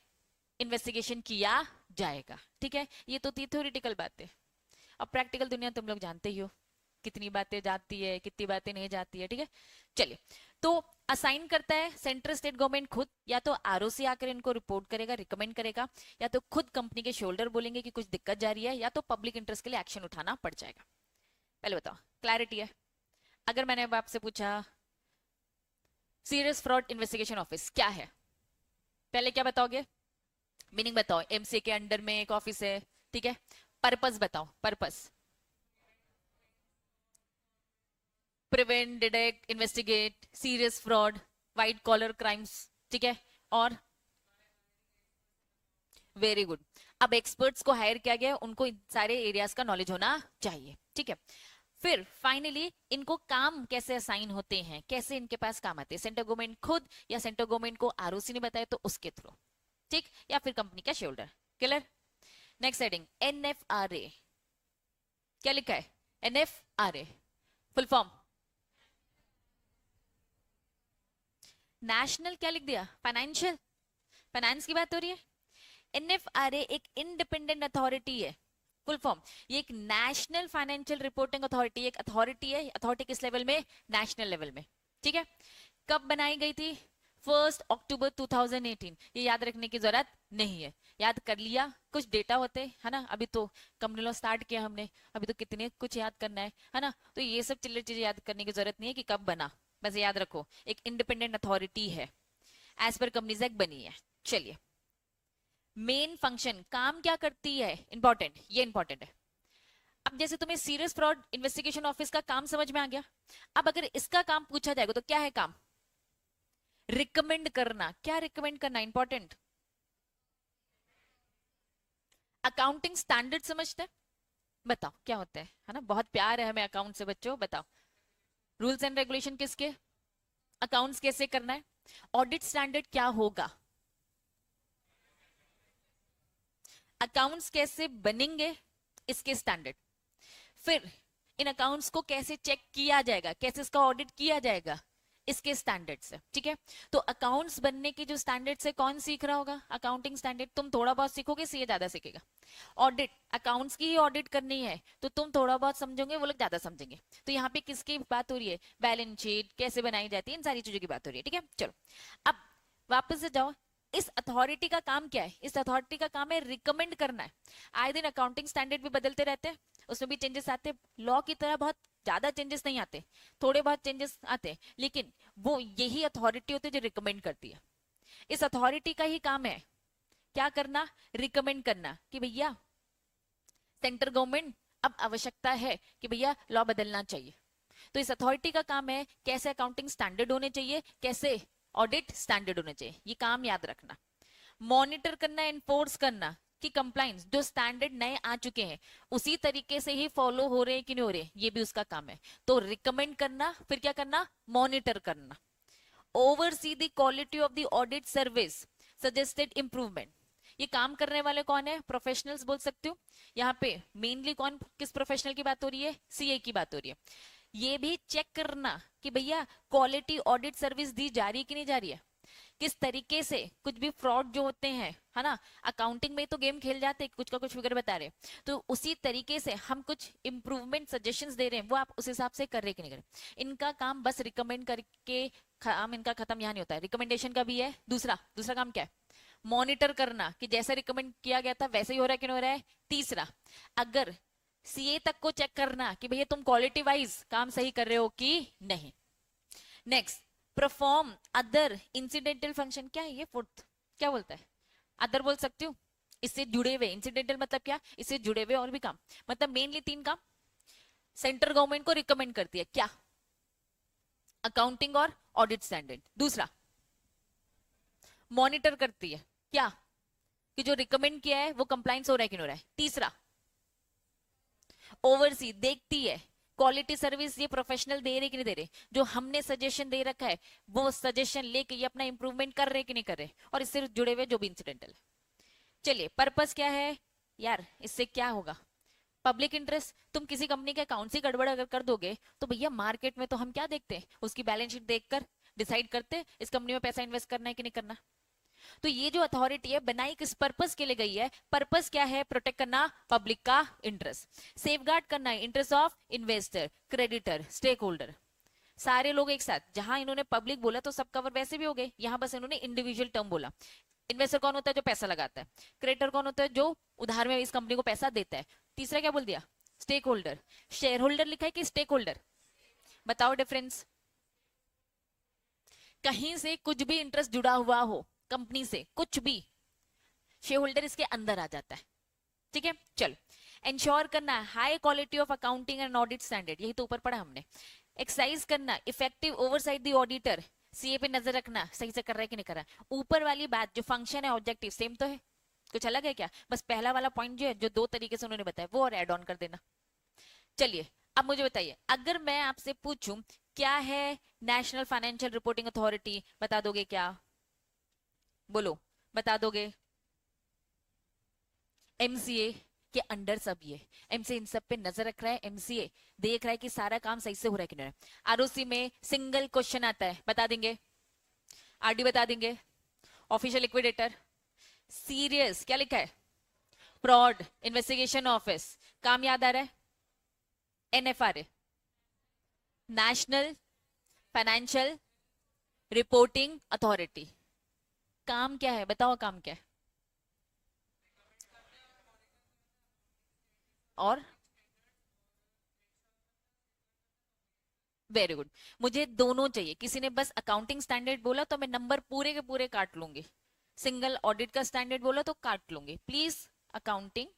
इन्वेस्टिगेशन किया जाएगा, ठीक है। ये तो थी थ्योरेटिकल बातें। अब प्रैक्टिकल दुनिया तुम लोग जानते ही हो, कितनी बातें जाती है कितनी बातें नहीं जाती है, ठीक है। चलिए, तो असाइन करता है सेंट्रल स्टेट गवर्नमेंट खुद, या तो आरओसी आकर इनको रिपोर्ट करेगा, रिकमेंड करेगा, या तो खुद कंपनी के शोल्डर बोलेंगे कि कुछ दिक्कत जा रही है, या तो पब्लिक इंटरेस्ट के लिए एक्शन उठाना पड़ जाएगा। पहले बताओ, क्लैरिटी है। अगर मैंने अब आपसे पूछा सीरियस फ्रॉड इन्वेस्टिगेशन ऑफिस क्या है, पहले क्या बताओगे, मीनिंग बताओ। एमसीए के अंडर में एक ऑफिस है, ठीक है। पर्पस बताओ, purpose prevent, detect, investigate serious fraud, white collar crimes, ठीक है। और वेरी गुड। अब एक्सपर्ट्स को हायर किया गया, उनको इन सारे एरियाज का नॉलेज होना चाहिए, ठीक है। फिर फाइनली इनको काम कैसे असाइन होते हैं, कैसे इनके पास काम आते हैं, सेंट्रल गवर्नमेंट खुद या सेंट्रल गवर्नमेंट को आरओसी ने बताया तो उसके थ्रू, ठीक, या फिर कंपनी का shoulder. Clear. Next heading, NFRA. क्या लिखा है, एनएफआरए फुल फॉर्म नेशनल, क्या लिख दिया, फाइनेंशियल, फाइनेंस की बात हो रही है। एनएफआरए एक इंडिपेंडेंट अथॉरिटी है, फुल फॉर्म ये एक नेशनल फाइनेंशियल रिपोर्टिंग अथॉरिटी, एक अथॉरिटी है। अथॉरिटी किस लेवल में, नेशनल लेवल में, ठीक है। कब बनाई गई थी, 1 अक्टूबर 2018। ये याद रखने की जरूरत नहीं है, याद कर लिया, कुछ डेटा होते है ना। अभी तो कंपनी लॉ स्टार्ट किया हमने, अभी तो कितने कुछ याद करना है ना। तो ये सब चिल्लर चीजें याद करने की जरूरत नहीं है कि कब बना, बस याद रखो, एक इंडिपेंडेंट अथॉरिटी है, एज पर कंपनीज एक्ट बनी है। चलिए, मेन फंक्शन, काम क्या करती है, इंपॉर्टेंट, ये इंपॉर्टेंट है। अब जैसे तुम्हें सीरियस फ्रॉड इन्वेस्टिगेशन ऑफिस का काम समझ में आ गया, अब अगर इसका काम पूछा जाएगा तो क्या है काम? रिकमेंड करना। क्या रिकमेंड करना? इंपॉर्टेंट। अकाउंटिंग स्टैंडर्ड समझते हैं? बताओ क्या होता है ना, बहुत प्यार है हमें अकाउंट से बच्चों। बताओ रूल्स एंड रेगुलेशन किसके? अकाउंट्स कैसे करना है? ऑडिट स्टैंडर्ड क्या होगा? अकाउंट्स कैसे बनेंगे, इसके स्टैंडर्ड। फिर इन अकाउंट्स को कैसे चेक किया जाएगा, कैसे इसका ऑडिट किया जाएगा, इसके स्टैंडर्ड्स है। ठीक है, तो अकाउंट्स बनने के जो स्टैंडर्ड्स है, कौन सीख रहा होगा? अकाउंटिंग स्टैंडर्ड तुम थोड़ा बहुत सीखोगे, सीए ज्यादा सीखेगा। ऑडिट, अकाउंट्स की ही ऑडिट करनी है तो तुम थोड़ा बहुत समझोगे, वो लोग ज्यादा समझेंगे। तो यहाँ पे किसकी बात हो रही है? बैलेंस शीट कैसे बनाई जाती है, इन सारी चीजों की बात हो रही है। ठीक है, चलो अब वापस से जाओ, इस अथॉरिटी का काम क्या है? इस अथॉरिटी का काम है रिकमेंड करना है। आए दिन अकाउंटिंग स्टैंडर्ड भी बदलते रहते हैं, उसमें भी चेंजेस आते हैं। लॉ की तरह बहुत ज्यादा चेंजेस नहीं आते, थोड़े बहुत चेंजेस आते हैं, लेकिन वो यही अथॉरिटी होती है जो रिकमेंड करती है। इस अथॉरिटी का ही काम है क्या करना? रिकमेंड करना कि भैया सेंट्रल गवर्नमेंट अब आवश्यकता है कि भैया लॉ बदलना चाहिए। तो इस अथॉरिटी का काम है कैसे अकाउंटिंग स्टैंडर्ड होने चाहिए, कैसे ऑडिट स्टैंडर्ड होने चाहिए, ये काम याद रखना। मॉनिटर करना, एनफोर्स करना कि कंप्लाइंस जो स्टैंडर्ड नए आ चुके हैं उसी तरीके से ही फॉलो हो रहे हैं कि नहीं हो रहे, ये भी उसका काम है। तो रिकमेंड करना, फिर क्या करना? मॉनिटर करना। Oversee the quality of the audit service, suggested improvement. ये काम करने वाले कौन है? प्रोफेशनल्स बोल सकते हो। यहाँ पे मेनली कौन, किस प्रोफेशनल की बात हो रही है? सीए की बात हो रही है। ये भी चेक करना कि भैया क्वालिटी ऑडिट सर्विस दी जा रही है कि नहीं जा रही है, किस तरीके से कुछ भी फ्रॉड जो होते हैं, है ना, अकाउंटिंग में तो गेम खेल जाते हैं, कुछ का कुछ फिगर बता रहे, तो उसी तरीके से हम कुछ इंप्रूवमेंट सजेशंस दे रहे हैं, वो आप उस हिसाब से कर रहे कि नहीं कर रहे। इनका काम बस रिकमेंड करके काम इनका खत्म यहाँ नहीं होता है, रिकमेंडेशन का भी है। दूसरा दूसरा काम क्या है? मॉनिटर करना कि जैसा रिकमेंड किया गया था वैसे ही हो रहा है कि नहीं हो रहा है। तीसरा, अगर सीए तक को चेक करना कि भैया तुम क्वालिटी वाइज काम सही कर रहे हो कि नहीं। Next, perform other incidental function. क्या है ये? फोर्थ क्या बोलता है? अदर बोल सकती हूँ, इससे जुड़े हुए। इंसिडेंटल मतलब क्या? इससे जुड़े हुए और भी काम, मतलब मेनली 3 काम सेंट्रल गवर्नमेंट को रिकमेंड करती है। क्या? अकाउंटिंग और ऑडिट स्टैंडर्ड। दूसरा, मॉनिटर करती है, क्या? कि जो रिकमेंड किया है वो कंप्लाइंस हो रहा है कि नहीं हो रहा है। तीसरा, ओवरसी, देखती है क्वालिटी सर्विस ये प्रोफेशनल दे रहे कि नहीं दे रहे, जो हमने सजेशन दे रखा है वो सजेशन लेके ये अपना इंप्रूवमेंट कर रहे कि नहीं कर रहे, और इससे जुड़े हुए जो भी इंसिडेंटल। चलिए, पर्पस क्या है यार, इससे क्या होगा? Public interest. तुम किसी कंपनी के अकाउंट से गड़बड़ अगर कर दोगे तो भैया मार्केट में तो हम क्या देखते हैं? उसकी बैलेंस शीट देखकर डिसाइड करते हैं इस कंपनी में पैसा इन्वेस्ट करना है कि नहीं करना। तो ये जो अथॉरिटी है बनाई किस पर्पस के लिए गई है? पर्पस क्या है? प्रोटेक्ट करना पब्लिक का इंटरेस्ट, सेफगार्ड करना है interest of investor, creditor, stakeholder, सारे लोग एक साथ। जहां इन्होंने पब्लिक बोला तो सब कवर वैसे भी हो गए, यहाँ बस इन्होंने इंडिविजुअल टर्म बोला। इन्वेस्टर कौन होता है? जो पैसा लगाता है। क्रेडिटर कौन होता है? जो उधार में इस कंपनी को पैसा देता है। तीसरा क्या बोल दिया? Stake holder. शेयर होल्डर लिखा है कि स्टेक होल्डर? बताओ डिफरेंस। कहीं से कुछ भी इंटरेस्ट जुड़ा हुआ हो कंपनी से, कुछ भी, शेयर होल्डर इसके अंदर आ जाता है। ठीक है, चलो। इंश्योर करना high quality of accounting and audit standard, यही तो ऊपर पढ़ा हमने। एक्सरसाइज करना effective oversight the auditor, CA पे नजर रखना सही से कर रहा है कि नहीं कर रहा है। ऊपर वाली बात जो फंक्शन है ऑब्जेक्टिव सेम तो है, कुछ अलग है क्या? बस पहला वाला पॉइंट जो है, जो 2 तरीके से उन्होंने बताया, वो और एड ऑन कर देना। चलिए, अब मुझे बताइए, अगर मैं आपसे पूछूं क्या है नेशनल फाइनेंशियल रिपोर्टिंग अथॉरिटी, बता दोगे क्या? बोलो, बता दोगे? एमसीए के अंडर सब ये, एमसीए इन सब पे नजर रख रहा है, एमसीए देख रहा है कि सारा काम सही से हो रहा है कि नहीं। आरओसी में सिंगल क्वेश्चन आता है, बता देंगे? आरडी बता देंगे? Official liquidator. सीरियस क्या लिखा है? Fraud investigation office. काम याद आ रहा है? NFRA, national financial reporting authority. काम क्या है बताओ, काम क्या है? और वेरी गुड। मुझे दोनों चाहिए। किसी ने बस अकाउंटिंग स्टैंडर्ड बोला तो मैं नंबर पूरे के पूरे काट लूंगी, सिंगल ऑडिट का स्टैंडर्ड बोला तो काट लूंगी। प्लीज अकाउंटिंग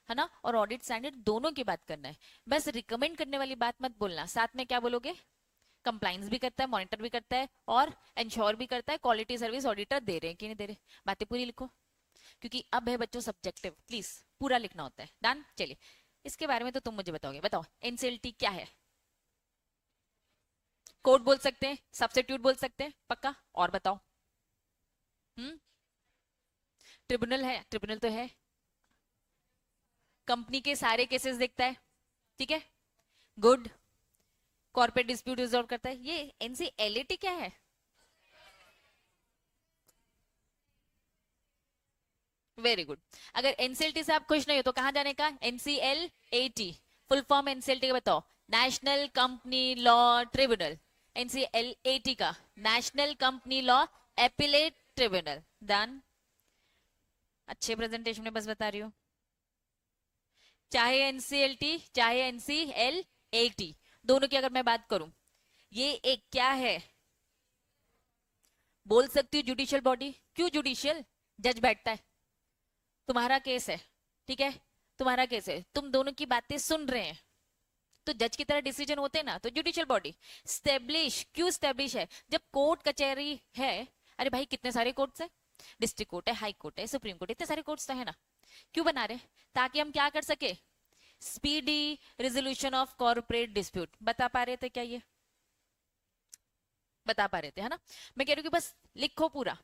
है ना और ऑडिट स्टैंडर्ड दोनों की बात करना है। बस रिकमेंड करने वाली बात मत बोलना। साथ में क्या बोलोगे? कंप्लाइंस भी करता है, मॉनिटर भी करता है और इंश्योर भी करता है क्वालिटी सर्विस ऑडिटर दे रहे हैं कि नहीं दे रहे। बातें पूरी लिखो, क्योंकि अब है बच्चों सब्जेक्टिव, प्लीज पूरा लिखना होता है। डन। चलिए, इसके बारे में तो तुम मुझे बताओगे। बताओ एनसीएलटी क्या है? कोड बोल सकते हैं, सब्स्टिट्यूट बोल सकते हैं, पक्का? और बताओ। हम्म ट्रिब्यूनल है, ट्रिब्यूनल तो है, कंपनी के सारे केसेस देखता है, ठीक है, गुड। कॉर्पोरेट डिस्प्यूट रिजॉल्व करता है। ये एनसीएलटी क्या है? Very good. अगर एनसीएलटी से आप खुश नहीं हो तो कहां जाने का? एनसीएलएटी। फुल फॉर्म एनसीएलटी का बताओ। National company law tribunal. NCLAT का national company law appellate tribunal. Done. अच्छे प्रेजेंटेशन में बस बता रही हूँ। चाहे एनसीएलटी चाहे एनसीएलएटी, दोनों की अगर मैं बात करूं, ये एक क्या है? बोल सकती हूँ जुडिशियल बॉडी। क्यों जुडिशियल? जज बैठता है, तुम्हारा केस है, ठीक है, तुम्हारा केस है, तुम दोनों की बातें सुन रहे हैं, तो जज की तरह डिसीजन होते हैं ना, तो जुडिशियल बॉडी। स्टेब्लिश, क्यों स्टेब्लिश है? जब कोर्ट कचहरी है, अरे भाई कितने सारे कोर्ट्स है, डिस्ट्रिक्ट कोर्ट है, हाई कोर्ट है, सुप्रीम कोर्ट, इतने सारे कोर्ट्स तो है ना। क्यों बना रहे? ताकि हम क्या कर सके? Speedy resolution of corporate dispute. बता पा रहे थे क्या? ये बता पा रहे थे, है ना। मैं कह रही हूँ कि बस लिखो पूरा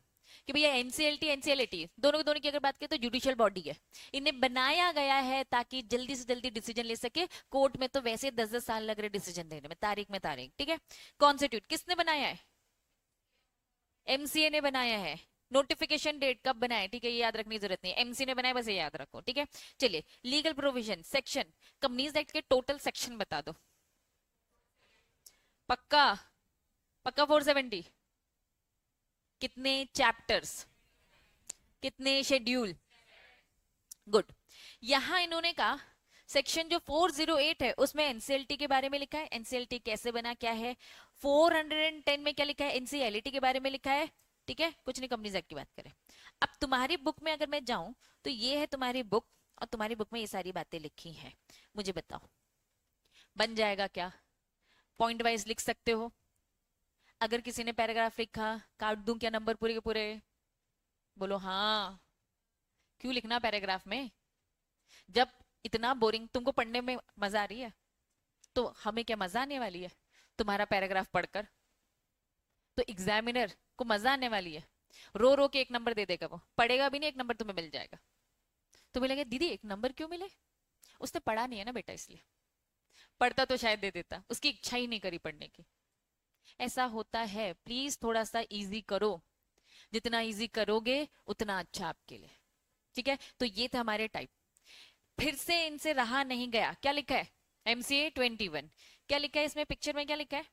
कि भैया एनसीएलटी एनसीएलटी दोनों दोनों की अगर बात करें तो जुडिशियल बॉडी है। इन्हें बनाया गया है ताकि जल्दी से जल्दी डिसीजन ले सके। कोर्ट में तो वैसे 10-10 साल लग रहे डिसीजन देने में, तारीख में तारीख, ठीक है। कॉन्स्टिट्यूट किसने बनाया है? एमसीए ने बनाया है। नोटिफिकेशन डेट कब बनाया, ठीक है, ये याद रखने की जरूरत नहीं, एमसी ने बनाया, बस ये याद रखो, ठीक है। चलिए, legal provision section, companies act के टोटल सेक्शन बता दो। पक्का? पक्का 470? कितने चैप्टर्स, कितने शेड्यूल? गुड। यहां इन्होंने कहा सेक्शन जो 408 है उसमें एनसीएलटी के बारे में लिखा है, एनसीएलटी कैसे बना क्या है। 410 में क्या लिखा है? एनसीएलटी के बारे में लिखा है, ठीक है, कुछ नहीं, कंपनीज एक्ट की बात करें। अब तुम्हारी बुक में अगर मैं जाऊं तो ये है तुम्हारी बुक, और तुम्हारी बुक में ये सारी बातें लिखी हैं। मुझे बताओ बन जाएगा क्या? पॉइंट वाइज लिख सकते हो। अगर किसी ने पैराग्राफ लिखा, काट दूं क्या नंबर पूरे के पूरे? बोलो हाँ। क्यों लिखना पैराग्राफ में? जब इतना बोरिंग, तुमको पढ़ने में मजा आ रही है तो हमें क्या मजा आने वाली है तुम्हारा पैराग्राफ पढ़कर? तो एग्जामिनर को मजा आने वाली है। रो रो के एक नंबर दे देगा, वो पढ़ेगा भी नहीं, एक नंबर तुम्हें मिल जाएगा। तुम्हें लगे दीदी एक नंबर क्यों मिले? उसने पढ़ा नहीं है ना बेटा, इसलिए। पढ़ता तो शायद दे देता, उसकी इच्छा ही नहीं करी पढ़ने की। ऐसा होता है, प्लीज थोड़ा सा इजी करो। जितना इजी करोगे उतना अच्छा आपके लिए, ठीक है। तो ये थे हमारे टाइप। फिर से इनसे रहा नहीं गया। क्या लिखा है? एमसीए 21। क्या लिखा है इसमें? पिक्चर में क्या लिखा है?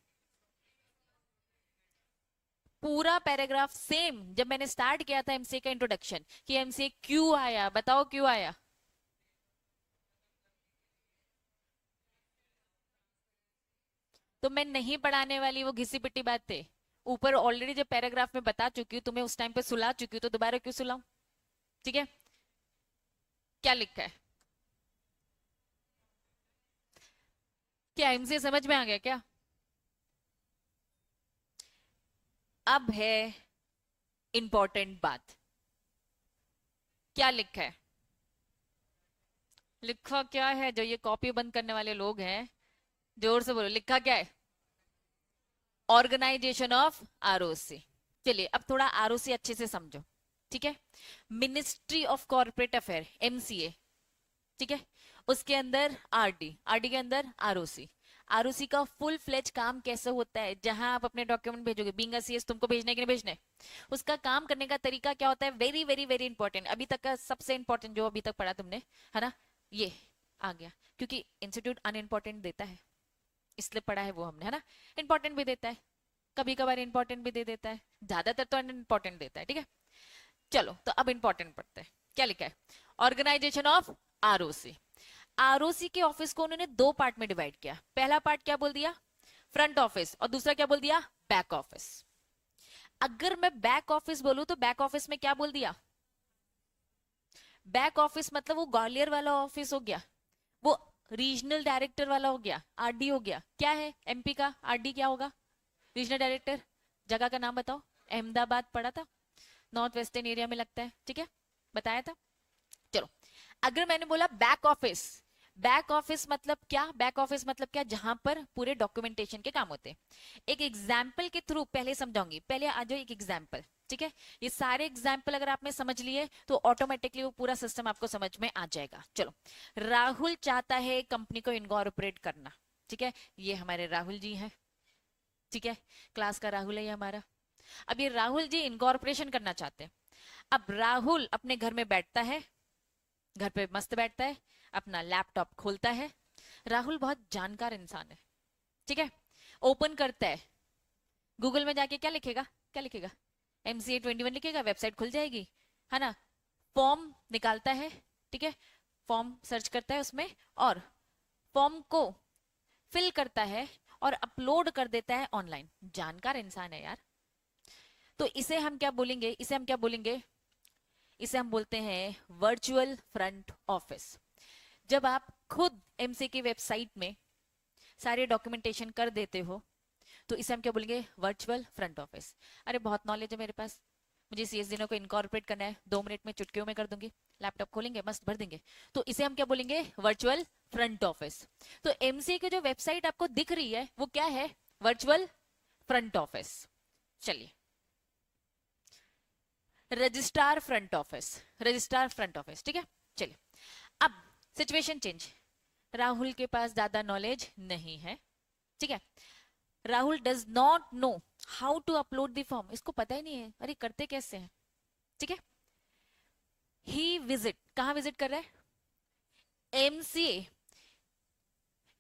पूरा पैराग्राफ सेम जब मैंने स्टार्ट किया था एमसीए का इंट्रोडक्शन, कि एमसीए क्यों आया, बताओ क्यों आया? तो मैं नहीं पढ़ाने वाली वो घिसी पिटी बातें ऊपर ऑलरेडी जब पैराग्राफ में बता चुकी हूँ, तुम्हें उस टाइम पे सुला चुकी हूँ, तो दोबारा क्यों सुलाऊं? ठीक है। क्या लिखा है? क्या एमसीए समझ में आ गया क्या? अब है इंपॉर्टेंट बात। क्या लिखा है? लिखा क्या है? जो ये कॉपी बंद करने वाले लोग हैं, जोर से बोलो, लिखा क्या है? Organisation of ROC. चलिए अब थोड़ा आरओसी अच्छे से समझो, ठीक है। Ministry of corporate affair, MCA, ठीक है, उसके अंदर आरडी, आरडी के अंदर आरओसी। आरओसी का फुल फ्लेज काम कैसे होता है? जहां आप अपने डॉक्यूमेंट भेजोगे, बीइंग अ सीएस तुमको भेजने के नहीं भेजने, उसका काम करने का तरीका क्या होता है? वेरी वेरी वेरी इंपॉर्टेंट, अभी तक का सबसे इंपॉर्टेंट जो अभी तक पढ़ा तुमने, है ना, ये आ गया। क्योंकि इंस्टीट्यूट अनइम्पोर्टेंट देता है, इसलिए पढ़ा है वो हमने, है ना। इंपॉर्टेंट भी देता है, कभी कभार इंपॉर्टेंट भी दे देता है, ज्यादातर तो अनइम्पोर्टेंट देता है, ठीक है। चलो तो अब इंपॉर्टेंट पढ़ते हैं। क्या लिखा है? Organisation of ROC. आरओसी के ऑफिस को उन्होंने दो पार्ट में डिवाइड किया। पहला पार्ट क्या बोल दिया? फ्रंट ऑफिस, और दूसरा क्या बोल दिया, बैक ऑफिस। अगर मैं बैक ऑफिस बोलूं तो बैक ऑफिस में क्या बोल दिया, बैक ऑफिस मतलब वो ग्वालियर वाला ऑफिस हो गया, वो रीजनल डायरेक्टर वाला हो गया, आरडी हो गया। क्या है एमपी का आरडी, क्या होगा, रीजनल डायरेक्टर। जगह का नाम बताओ, अहमदाबाद पढ़ा था, नॉर्थ वेस्टर्न एरिया में लगता है, ठीक है, बताया था। चलो, अगर मैंने बोला बैक ऑफिस, बैक ऑफिस मतलब क्या, बैक ऑफिस मतलब क्या, जहां पर पूरे डॉक्यूमेंटेशन के काम होते हैं। एक एग्जाम्पल के थ्रू पहले समझाऊंगी, पहले आ जाओ एक एग्जाम्पल, ठीक है। ये सारे एग्जाम्पल अगर आपने समझ लिए तो ऑटोमेटिकली वो पूरा सिस्टम आपको समझ में आ जाएगा। चलो, राहुल चाहता है कंपनी को इनकॉर्पोरेट करना, ठीक है, ये हमारे राहुल जी हैं, ठीक है, क्लास का राहुल है ये हमारा। अब ये राहुल जी इनकॉर्पोरेशन करना चाहते हैं। अब राहुल अपने घर में बैठता है, घर पे मस्त बैठता है, अपना लैपटॉप खोलता है। राहुल बहुत जानकार इंसान है, ठीक है, ओपन करता है, गूगल में जाके क्या लिखेगा, क्या लिखेगा, MCA 21 लिखेगा, वेबसाइट खुल जाएगी, है ना। फॉर्म निकालता है, ठीक है, फॉर्म सर्च करता है उसमें, और फॉर्म को फिल करता है और अपलोड कर देता है ऑनलाइन। जानकार इंसान है यार। तो इसे हम क्या बोलेंगे, इसे हम क्या बोलेंगे, इसे हम बोलते हैं वर्चुअल फ्रंट ऑफिस। जब आप खुद एमसी की वेबसाइट में सारे डॉक्यूमेंटेशन कर देते हो तो इसे हम क्या बोलेंगे, वर्चुअल फ्रंट ऑफिस। अरे बहुत नॉलेज है मेरे पास, मुझे CSDNO को इनकॉर्पोरेट करना है, 2 मिनट में चुटकियों में कर दूंगी, लैपटॉप खोलेंगे मस्त भर देंगे, तो इसे हम क्या बोलेंगे, वर्चुअल फ्रंट ऑफिस। तो एमसी की जो वेबसाइट आपको दिख रही है वो क्या है, वर्चुअल फ्रंट ऑफिस। चलिए, registrar front office, registrar front office, ठीक है। चलिए, अब सिचुएशन चेंज, राहुल के पास ज्यादा नॉलेज नहीं है, ठीक है, Rahul does not know how to upload the form, इसको पता ही नहीं है, अरे करते कैसे हैं, ठीक है। ही विजिट, कहां विजिट कर रहा है, एमसीए,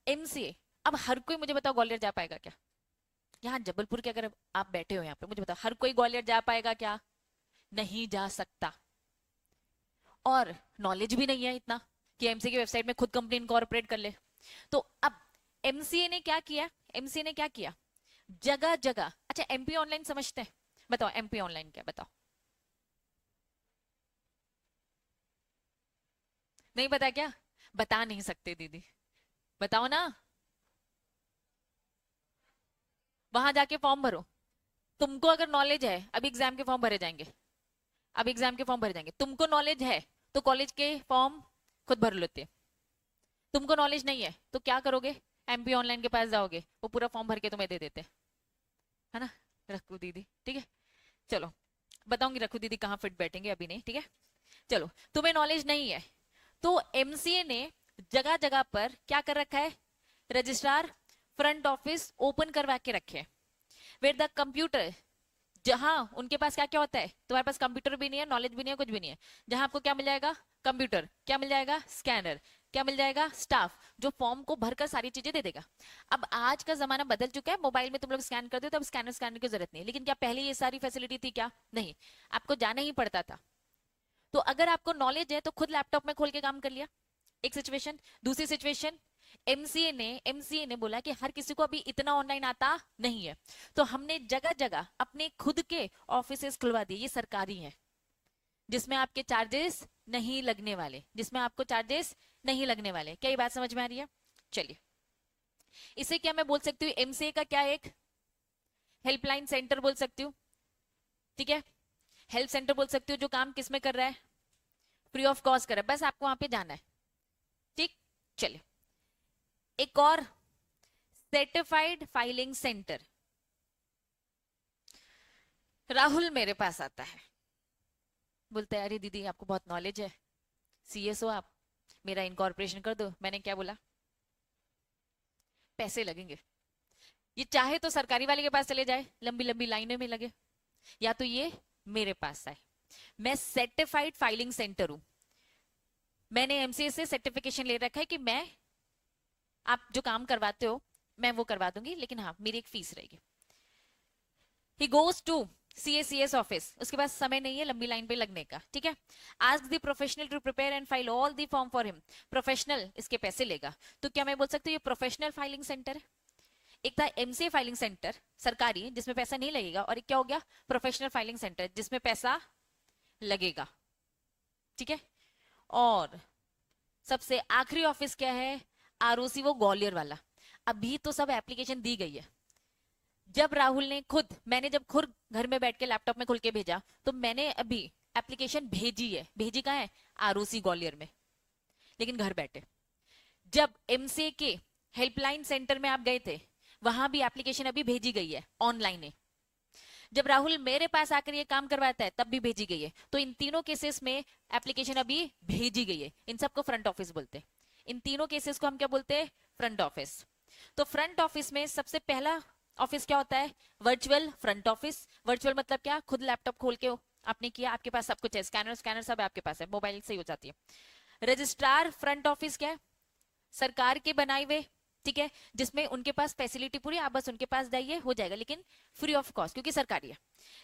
एमसीए। अब हर कोई मुझे बताओ ग्वालियर जा पाएगा क्या, यहाँ जबलपुर के अगर आप बैठे हो यहाँ पे, मुझे बताओ हर कोई ग्वालियर जा पाएगा क्या, नहीं जा सकता। और नॉलेज भी नहीं है इतना कि एमसीए की वेबसाइट में खुद कंपनी इनकॉर्पोरेट कर ले। तो अब एमसीए ने क्या किया, एमसीए ने क्या किया, जगह जगह, अच्छा एमपी ऑनलाइन समझते हैं, बताओ एमपी ऑनलाइन क्या, बताओ, नहीं पता क्या, बता नहीं सकते दीदी, बताओ ना, वहां जाके फॉर्म भरो। तुमको अगर नॉलेज है, अभी एग्जाम के फॉर्म भरे जाएंगे, अब एग्जाम के फॉर्म भरे जाएंगे, तुमको नॉलेज है तो कॉलेज के फॉर्म खुद भर लेते हैं, तुमको नॉलेज नहीं है तो क्या करोगे, एमपी ऑनलाइन के पास जाओगे, वो पूरा फॉर्म भर के तुम्हें दे देते हैं, है ना। रखू दीदी, ठीक है, चलो बताऊंगी रखू दीदी कहाँ फिट बैठेंगे, अभी नहीं, ठीक है। चलो, तुम्हें नॉलेज नहीं है तो एमसीए ने जगह जगह पर क्या कर रखा है, रजिस्ट्रार फ्रंट ऑफिस ओपन करवा के रखे, वेयर द कंप्यूटर, जहां उनके पास क्या क्या होता है, तुम्हारे पास कंप्यूटर भी नहीं है, नॉलेज भी नहीं है, कुछ भी नहीं है, जहां आपको क्या मिल जाएगा, कंप्यूटर, क्या मिल जाएगा, स्कैनर, क्या मिल जाएगा, स्टाफ, जो फॉर्म को भरकर सारी चीजें दे देगा। अब आज का जमाना बदल चुका है, मोबाइल में तुम लोग स्कैन करते हो तो अब स्कैनर स्कैनर की जरूरत नहीं है, लेकिन क्या पहले ये सारी फैसिलिटी थी क्या, नहीं, आपको जाना ही पड़ता था। तो अगर आपको नॉलेज है तो खुद लैपटॉप में खोल के काम कर लिया, एक सिचुएशन। दूसरी सिचुएशन, एमसीए ने बोला कि हर किसी को अभी इतना ऑनलाइन आता नहीं है, तो हमने जगह जगह अपने खुद के ऑफिसेस खुलवा दिए, ये सरकारी हैं, जिसमें आपके चार्जेस नहीं लगने वाले, जिसमें आपको चार्जेस नहीं लगने वाले। क्या ये बात समझ में आ रही है, चलिए, इसे क्या मैं बोल सकती हूँ, एमसीए का क्या एक हेल्पलाइन सेंटर बोल सकती हूँ, ठीक है, हेल्प सेंटर बोल सकती हूँ, जो काम किसमें कर रहा है, फ्री ऑफ कॉस्ट कर रहा है, बस आपको वहां पे जाना है, ठीक। चलिए, एक और, सर्टिफाइड फाइलिंग सेंटर। राहुल मेरे पास आता है, बोलता है अरे दीदी आपको बहुत नॉलेज है, सीएस हो आप, मेरा इनकॉर्पोरेशन कर दो। मैंने क्या बोला, पैसे लगेंगे, ये चाहे तो सरकारी वाले के पास चले जाए, लंबी लंबी लाइनों में लगे, या तो ये मेरे पास आए। मैं सर्टिफाइड फाइलिंग सेंटर हूं, मैंने एमसीए से सर्टिफिकेशन ले रखा है कि मैं, आप जो काम करवाते हो मैं वो करवा दूंगी, लेकिन हाँ मेरी एक फीस रहेगी। He goes to CACS office, उसके पास समय नहीं है लंबी लाइन पे लगने का, ठीक है। Ask the professional to prepare and file all the form for him, professional इसके पैसे लेगा। तो क्या मैं बोल सकती हूँ ये प्रोफेशनल फाइलिंग सेंटर है, एक था एमसीए फाइलिंग सेंटर सरकारी जिसमें पैसा नहीं लगेगा, और एक क्या हो गया प्रोफेशनल फाइलिंग सेंटर जिसमें पैसा लगेगा। ठीक है, और सबसे आखिरी ऑफिस क्या है, आरओसी, वो ग्वालियर वाला। अभी तो सब एप्लीकेशन दी गई है। जब राहुल ने खुद, मैंने जब खुद घर में बैठ के लैपटॉप में खुल के भेजा, तो मैंने अभी एप्लीकेशन भेजी है। भेजी कहाँ है, आरओसी ग्वालियर में, लेकिन घर बैठे। जब एमसीए के हेल्पलाइन सेंटर में आप गए थे, वहां भी एप्लीकेशन अभी भेजी गई है ऑनलाइन है। जब राहुल मेरे पास आकर ये काम करवाता है तब भी भेजी गई है। तो इन तीनों केसेस में एप्लीकेशन अभी भेजी गई है। इन सबको फ्रंट ऑफिस बोलते हैं। इन तीनों केसेस को हम क्या बोलते हैं, फ्रंट ऑफिस। तो फ्रंट ऑफिस में सबसे पहला ऑफिस क्या होता है, वर्चुअल फ्रंट ऑफिस। वर्चुअल मतलब क्या, खुद लैपटॉप खोल के आपने किया, आपके पास सब कुछ है, स्कैनर स्कैनर सब आपके पास है, मोबाइल से ही हो जाती है। रजिस्ट्रार फ्रंट ऑफिस क्या है, सरकार के बनाए हुए, ठीक है, जिसमें उनके पास फैसिलिटी पूरी, आप बस उनके पास जाइए हो जाएगा, लेकिन फ्री ऑफ कॉस्ट क्योंकि सरकारी है।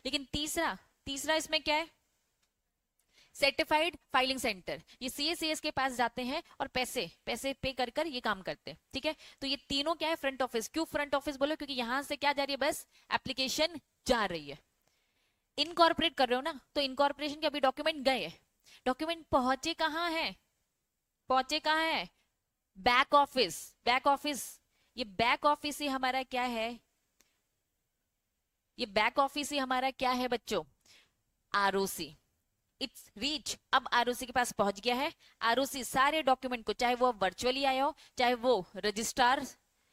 लेकिन तीसरा तीसरा इसमें क्या है, सर्टिफाइड फाइलिंग सेंटर। ये सीएस के पास जाते हैं और पैसे पैसे पे कर कर ये काम करते हैं। ठीक है, तो ये तीनों क्या है, फ्रंट ऑफिस। क्यों फ्रंट ऑफिस बोलो, क्योंकि यहां से क्या जा रही है, बस एप्लीकेशन जा रही है। इनकॉर्पोरेट कर रहे हो ना, तो इनकॉर्पोरेशन के अभी डॉक्यूमेंट गए, डॉक्यूमेंट पहुंचे कहाँ है, पहुंचे कहाँ है, बैक ऑफिस। बैक ऑफिस, ये बैक ऑफिस ही हमारा क्या है, ये बैक ऑफिस ही हमारा क्या है बच्चों, आरओसी। इट्स रीच, अब आरओसी के पास पहुंच गया है। आरओसी सारे डॉक्यूमेंट को, चाहे वो वर्चुअली आया हो, चाहे वो रजिस्ट्रार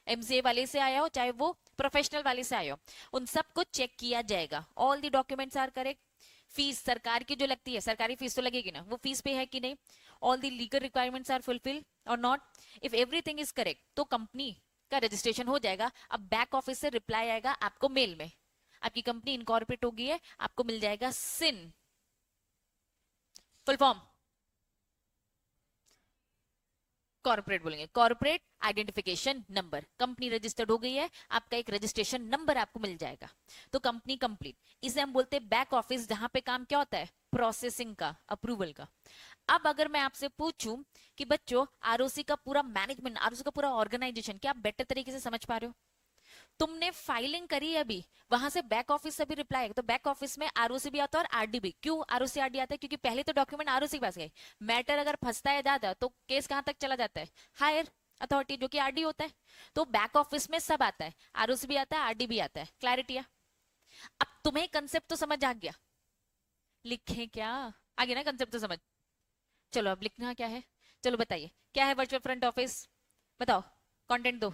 एमसीए वाले से आया हो, चाहे वो प्रोफेशनल वाले से आया हो, उन सबको चेक किया जाएगा। All the documents are correct. Fees सरकार की जो लगती है, सरकारी फीस तो लगेगी ना, वो फीस पे है कि नहीं, all the legal requirements are fulfil और not. If everything is correct तो कंपनी का रजिस्ट्रेशन हो जाएगा। अब बैक ऑफिस से रिप्लाई आएगा आपको मेल में, आपकी कंपनी इनकॉर्पोरेट हो गई है, आपको मिल जाएगा सिन, फुल फॉर्म कॉर्पोरेट बोलेंगे, corporate identification number. Company registered हो गई है, आपका एक रजिस्ट्रेशन नंबर आपको मिल जाएगा, तो कंपनी कंप्लीट। इसे हम बोलते हैं बैक ऑफिस, जहां पे काम क्या होता है, प्रोसेसिंग का, अप्रूवल का। अब अगर मैं आपसे पूछूं कि बच्चों आरओसी का पूरा मैनेजमेंट, आरओसी का पूरा ऑर्गेनाइजेशन क्या आप बेटर तरीके से समझ पा रहे हो, तुमने फाइलिंग करी अभी, वहां से बैक ऑफिस से भी रिप्लाई आएगा, तो बैक ऑफिस में आरओसी भी आता है और आरडी भी। क्यों आरओसी आरडी आता है, क्योंकि पहले तो डॉक्यूमेंट आरओसी के पास गए, मैटर अगर फंसता है ज्यादा तो केस कहां तक चला जाता है, हायर अथॉरिटी जो कि आरडी होता है। तो बैक ऑफिस में सब आता है, आरओसी भी आता है, आरडी भी आता है। क्लैरिटी है, अब तुम्हें कंसेप्ट तो समझ आ गया, लिखें क्या, आ गया ना कंसेप्ट तो समझ। चलो अब लिखना क्या है, चलो बताइए क्या है वर्चुअल फ्रंट ऑफिस, बताओ, कंटेंट दो।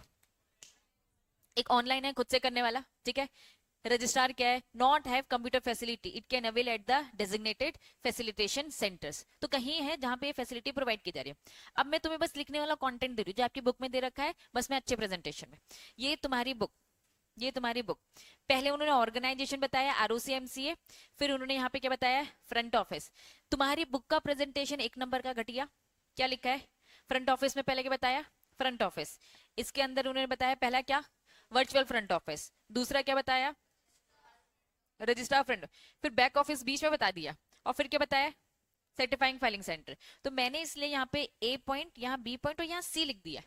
एक ऑनलाइन है, खुद से करने वाला, ठीक है। रजिस्ट्रार क्या है, not have computer facility, it can avail at the designated facilitation centres. तो कहीं है जहां पे फैसिलिटी प्रोवाइड की जा रही है। अब मैं तुम्हें बस लिखने वाला कंटेंट दे रही हूँ जो आपकी बुक में दे रखा है, बस मैं अच्छे प्रेजेंटेशन में। ये तुम्हारी बुक, ये तुम्हारी बुक, पहले उन्होंने ऑर्गेनाइजेशन बताया आरओसी एमसीए, फिर उन्होंने यहाँ पे क्या बताया, फ्रंट ऑफिस। तुम्हारी बुक का प्रेजेंटेशन 1 नंबर का घटिया, क्या लिखा है, फ्रंट ऑफिस में पहले क्या बताया, फ्रंट ऑफिस। इसके अंदर उन्होंने बताया पहला क्या, वर्चुअल फ्रंट ऑफिस, दूसरा क्या बताया, रजिस्ट्रार फ्रंट, फिर बैक ऑफिस बीच में बता दिया, और फिर क्या बताया, सर्टिफाइंग फाइलिंग सेंटर। तो मैंने इसलिए यहाँ पे ए पॉइंट, यहाँ बी पॉइंट और यहाँ सी लिख दिया,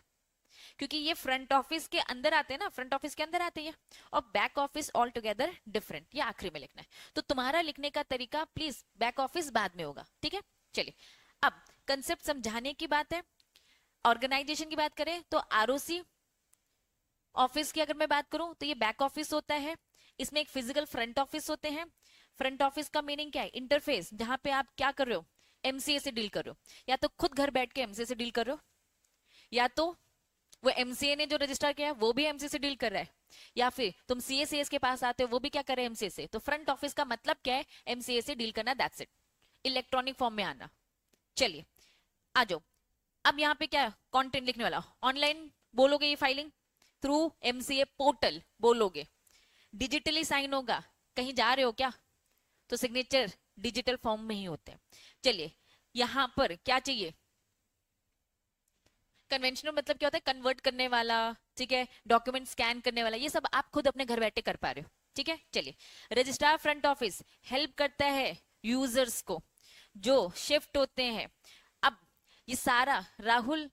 क्योंकि ये फ्रंट ऑफिस के अंदर आते हैं ना, फ्रंट ऑफिस के अंदर आते हैं, और back office all together different, ये आखिरी में लिखना है। तो तुम्हारा लिखने का तरीका प्लीज बैक ऑफिस बाद में होगा, ठीक है। चलिए अब कंसेप्ट समझाने की बात है। ऑर्गेनाइजेशन की बात करें तो आरओसी ऑफिस की अगर मैं बात करूं तो ये बैक ऑफिस होता है, इसमें एक फिजिकल फ्रंट ऑफिस होते हैं। फ्रंट ऑफिस का मीनिंग क्या है, इंटरफेस, जहां पे आप क्या कर रहे हो, एमसीए से डील कर रहे हो, या तो खुद घर बैठ के एमसीए से डील कर रहे हो, या तो वो एमसीए ने जो रजिस्टर किया है वो भी एमसीए से डील कर रहा है, या फिर तुम सीएसीएस के पास आते हो वो भी क्या कर रहे हैं, एमसीए से। तो फ्रंट ऑफिस का मतलब क्या है, एमसीए से डील करना, दैट्स इट, इलेक्ट्रॉनिक फॉर्म में आना। चलिए आ जाओ, अब यहाँ पे क्या कंटेंट लिखने वाला, ऑनलाइन बोलोगे ये फाइलिंग थ्रू एमसीए पोर्टल बोलोगे, डिजिटली साइन होगा, कहीं जा रहे हो क्या, तो सिग्नेचर डिजिटल फॉर्म में ही होते हैं। चलिए यहां पर क्या चाहिए, कन्वेंशनल मतलब क्या होता है, कन्वर्ट करने वाला, ठीक है, डॉक्यूमेंट स्कैन करने वाला, ये सब आप खुद अपने घर बैठे कर पा रहे हो, ठीक है। चलिए रजिस्ट्रार फ्रंट ऑफिस हेल्प करता है यूजर्स को जो शिफ्ट होते हैं। अब ये सारा राहुल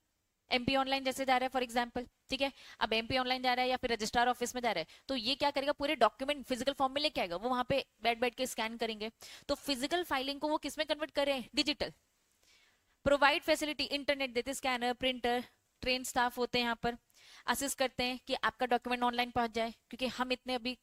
एमपी ऑनलाइन जैसे जा रहा है फॉर एग्जाम्पल, ठीक है। अब एमपी ऑनलाइन जा रहा है या फिर रजिस्ट्रार ऑफिस में जा रहा है, तो ये क्या करेगा, पूरे डॉक्यूमेंट फिजिकल फॉर्म में लेके आएगा, वो वहां पे बैठ बैठ के स्कैन करेंगे। तो फिजिकल फाइलिंग को वो किस में कन्वर्ट करें, डिजिटल। प्रोवाइड फैसिलिटी, इंटरनेट देते, स्कैनर, प्रिंटर, ट्रेन स्टाफ होते हैं यहाँ पर, असिस्ट करते हैं कि आपका डॉक्यूमेंट ऑनलाइन पहुंच जाए, क्योंकि हम इतने अभी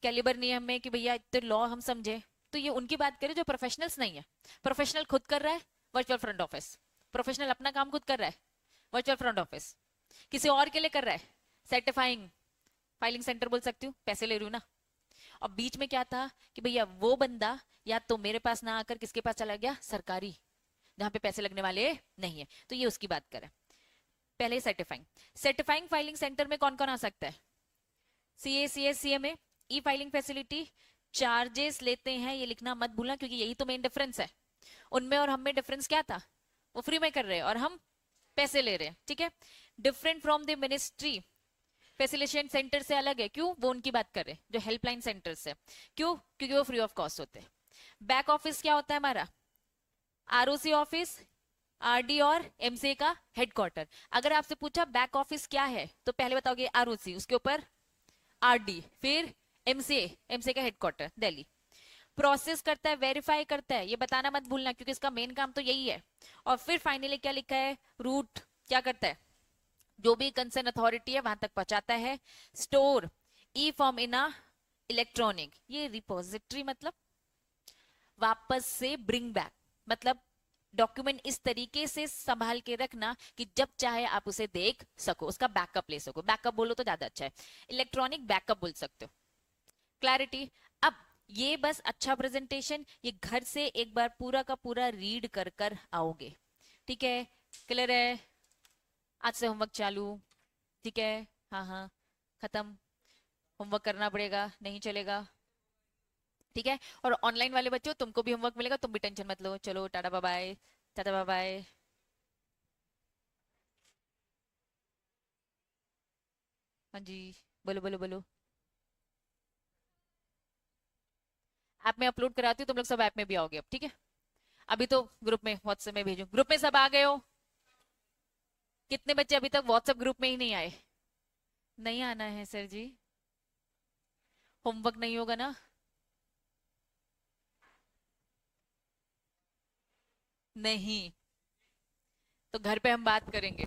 कैलिबर नहीं है हमें कि भैया इतने लॉ हम समझे। तो ये उनकी बात करें जो प्रोफेशनल्स नहीं है। प्रोफेशनल खुद कर रहा है वर्चुअल फ्रंट ऑफिस, प्रोफेशनल अपना काम खुद कर रहा है वर्चुअल फ्रंट ऑफिस, किसी और के लिए कर रहा है सर्टिफाइंग, फाइलिंग सेंटर बोल सकती हूँ, पैसे ले रही हूँ ना। और बीच में क्या था कि भैया वो बंदा या तो मेरे पास ना आकर किसके पास चला गया, सरकारी, जहां पे पैसे लगने वाले नहीं है, तो ये उसकी बात करें। पहले सर्टिफाइंग, सर्टिफाइंग फाइलिंग सेंटर में कौन कौन आ सकता है, सीए, सीएस, सीएमए। ई फाइलिंग फैसिलिटी चार्जेस लेते हैं, ये लिखना मत भूलना, क्योंकि यही तो मेन डिफरेंस है। उनमें और हम में डिफरेंस क्या था, वो फ्री में कर रहे हैं और हम पैसे ले रहे हैं, ठीक है। Different from the ministry, facilitation centre से अलग है, क्यों, वो उनकी बात कर रहे हैं जो हेल्पलाइन सेंटर से, क्यों, क्योंकि वो फ्री ऑफ कॉस्ट होते हैं। बैक ऑफिस क्या होता है हमारा, आरओसी ऑफिस, आरडी और एमसीए का हेडक्वार्टर। अगर आपसे पूछा बैक ऑफिस क्या है, तो पहले बताओगे आरओसी, उसके ऊपर आरडी, फिर एमसीए, एमसीए का हेडक्वार्टर दिल्ली। प्रोसेस करता है, वेरीफाई करता है, ये बताना मत भूलना, क्योंकि इसका मेन काम तो यही है। और फिर फाइनली क्या लिखा है, रूट क्या करता है, जो भी कंसर्न अथॉरिटी है वहां तक पहुंचाता है। Store E form in a electronic, ये रिपोजिटरी मतलब वापस से ब्रिंग बैक, मतलब डॉक्यूमेंट इस तरीके से संभाल के रखना कि जब चाहे आप उसे देख सको, उसका बैकअप ले सको, बैकअप बोलो तो ज्यादा अच्छा है, इलेक्ट्रॉनिक बैकअप बोल सकते हो। क्लैरिटी। अब ये बस अच्छा प्रेजेंटेशन, ये घर से एक बार पूरा का पूरा रीड कर कर आओगे, ठीक है, क्लियर है। आज से होमवर्क चालू, ठीक है, हाँ हाँ, खत्म, होमवर्क करना पड़ेगा, नहीं चलेगा, ठीक है। और ऑनलाइन वाले बच्चों तुमको भी होमवर्क मिलेगा, तुम भी टेंशन मत लो, चलो टाटा बाय बाय, टाटा बाय बाय। हाँ जी, बोलो बोलो बोलो। ऐप में अपलोड कराती हूँ, तुम लोग सब ऐप में भी आओगे अब, ठीक है। अभी तो ग्रुप में, व्हाट्सएप में भेजो, ग्रुप में सब आ गए हो। कितने बच्चे अभी तक व्हाट्सएप ग्रुप में ही नहीं आए, नहीं आना है सर जी, होमवर्क नहीं होगा ना, नहीं, तो घर पे हम बात करेंगे।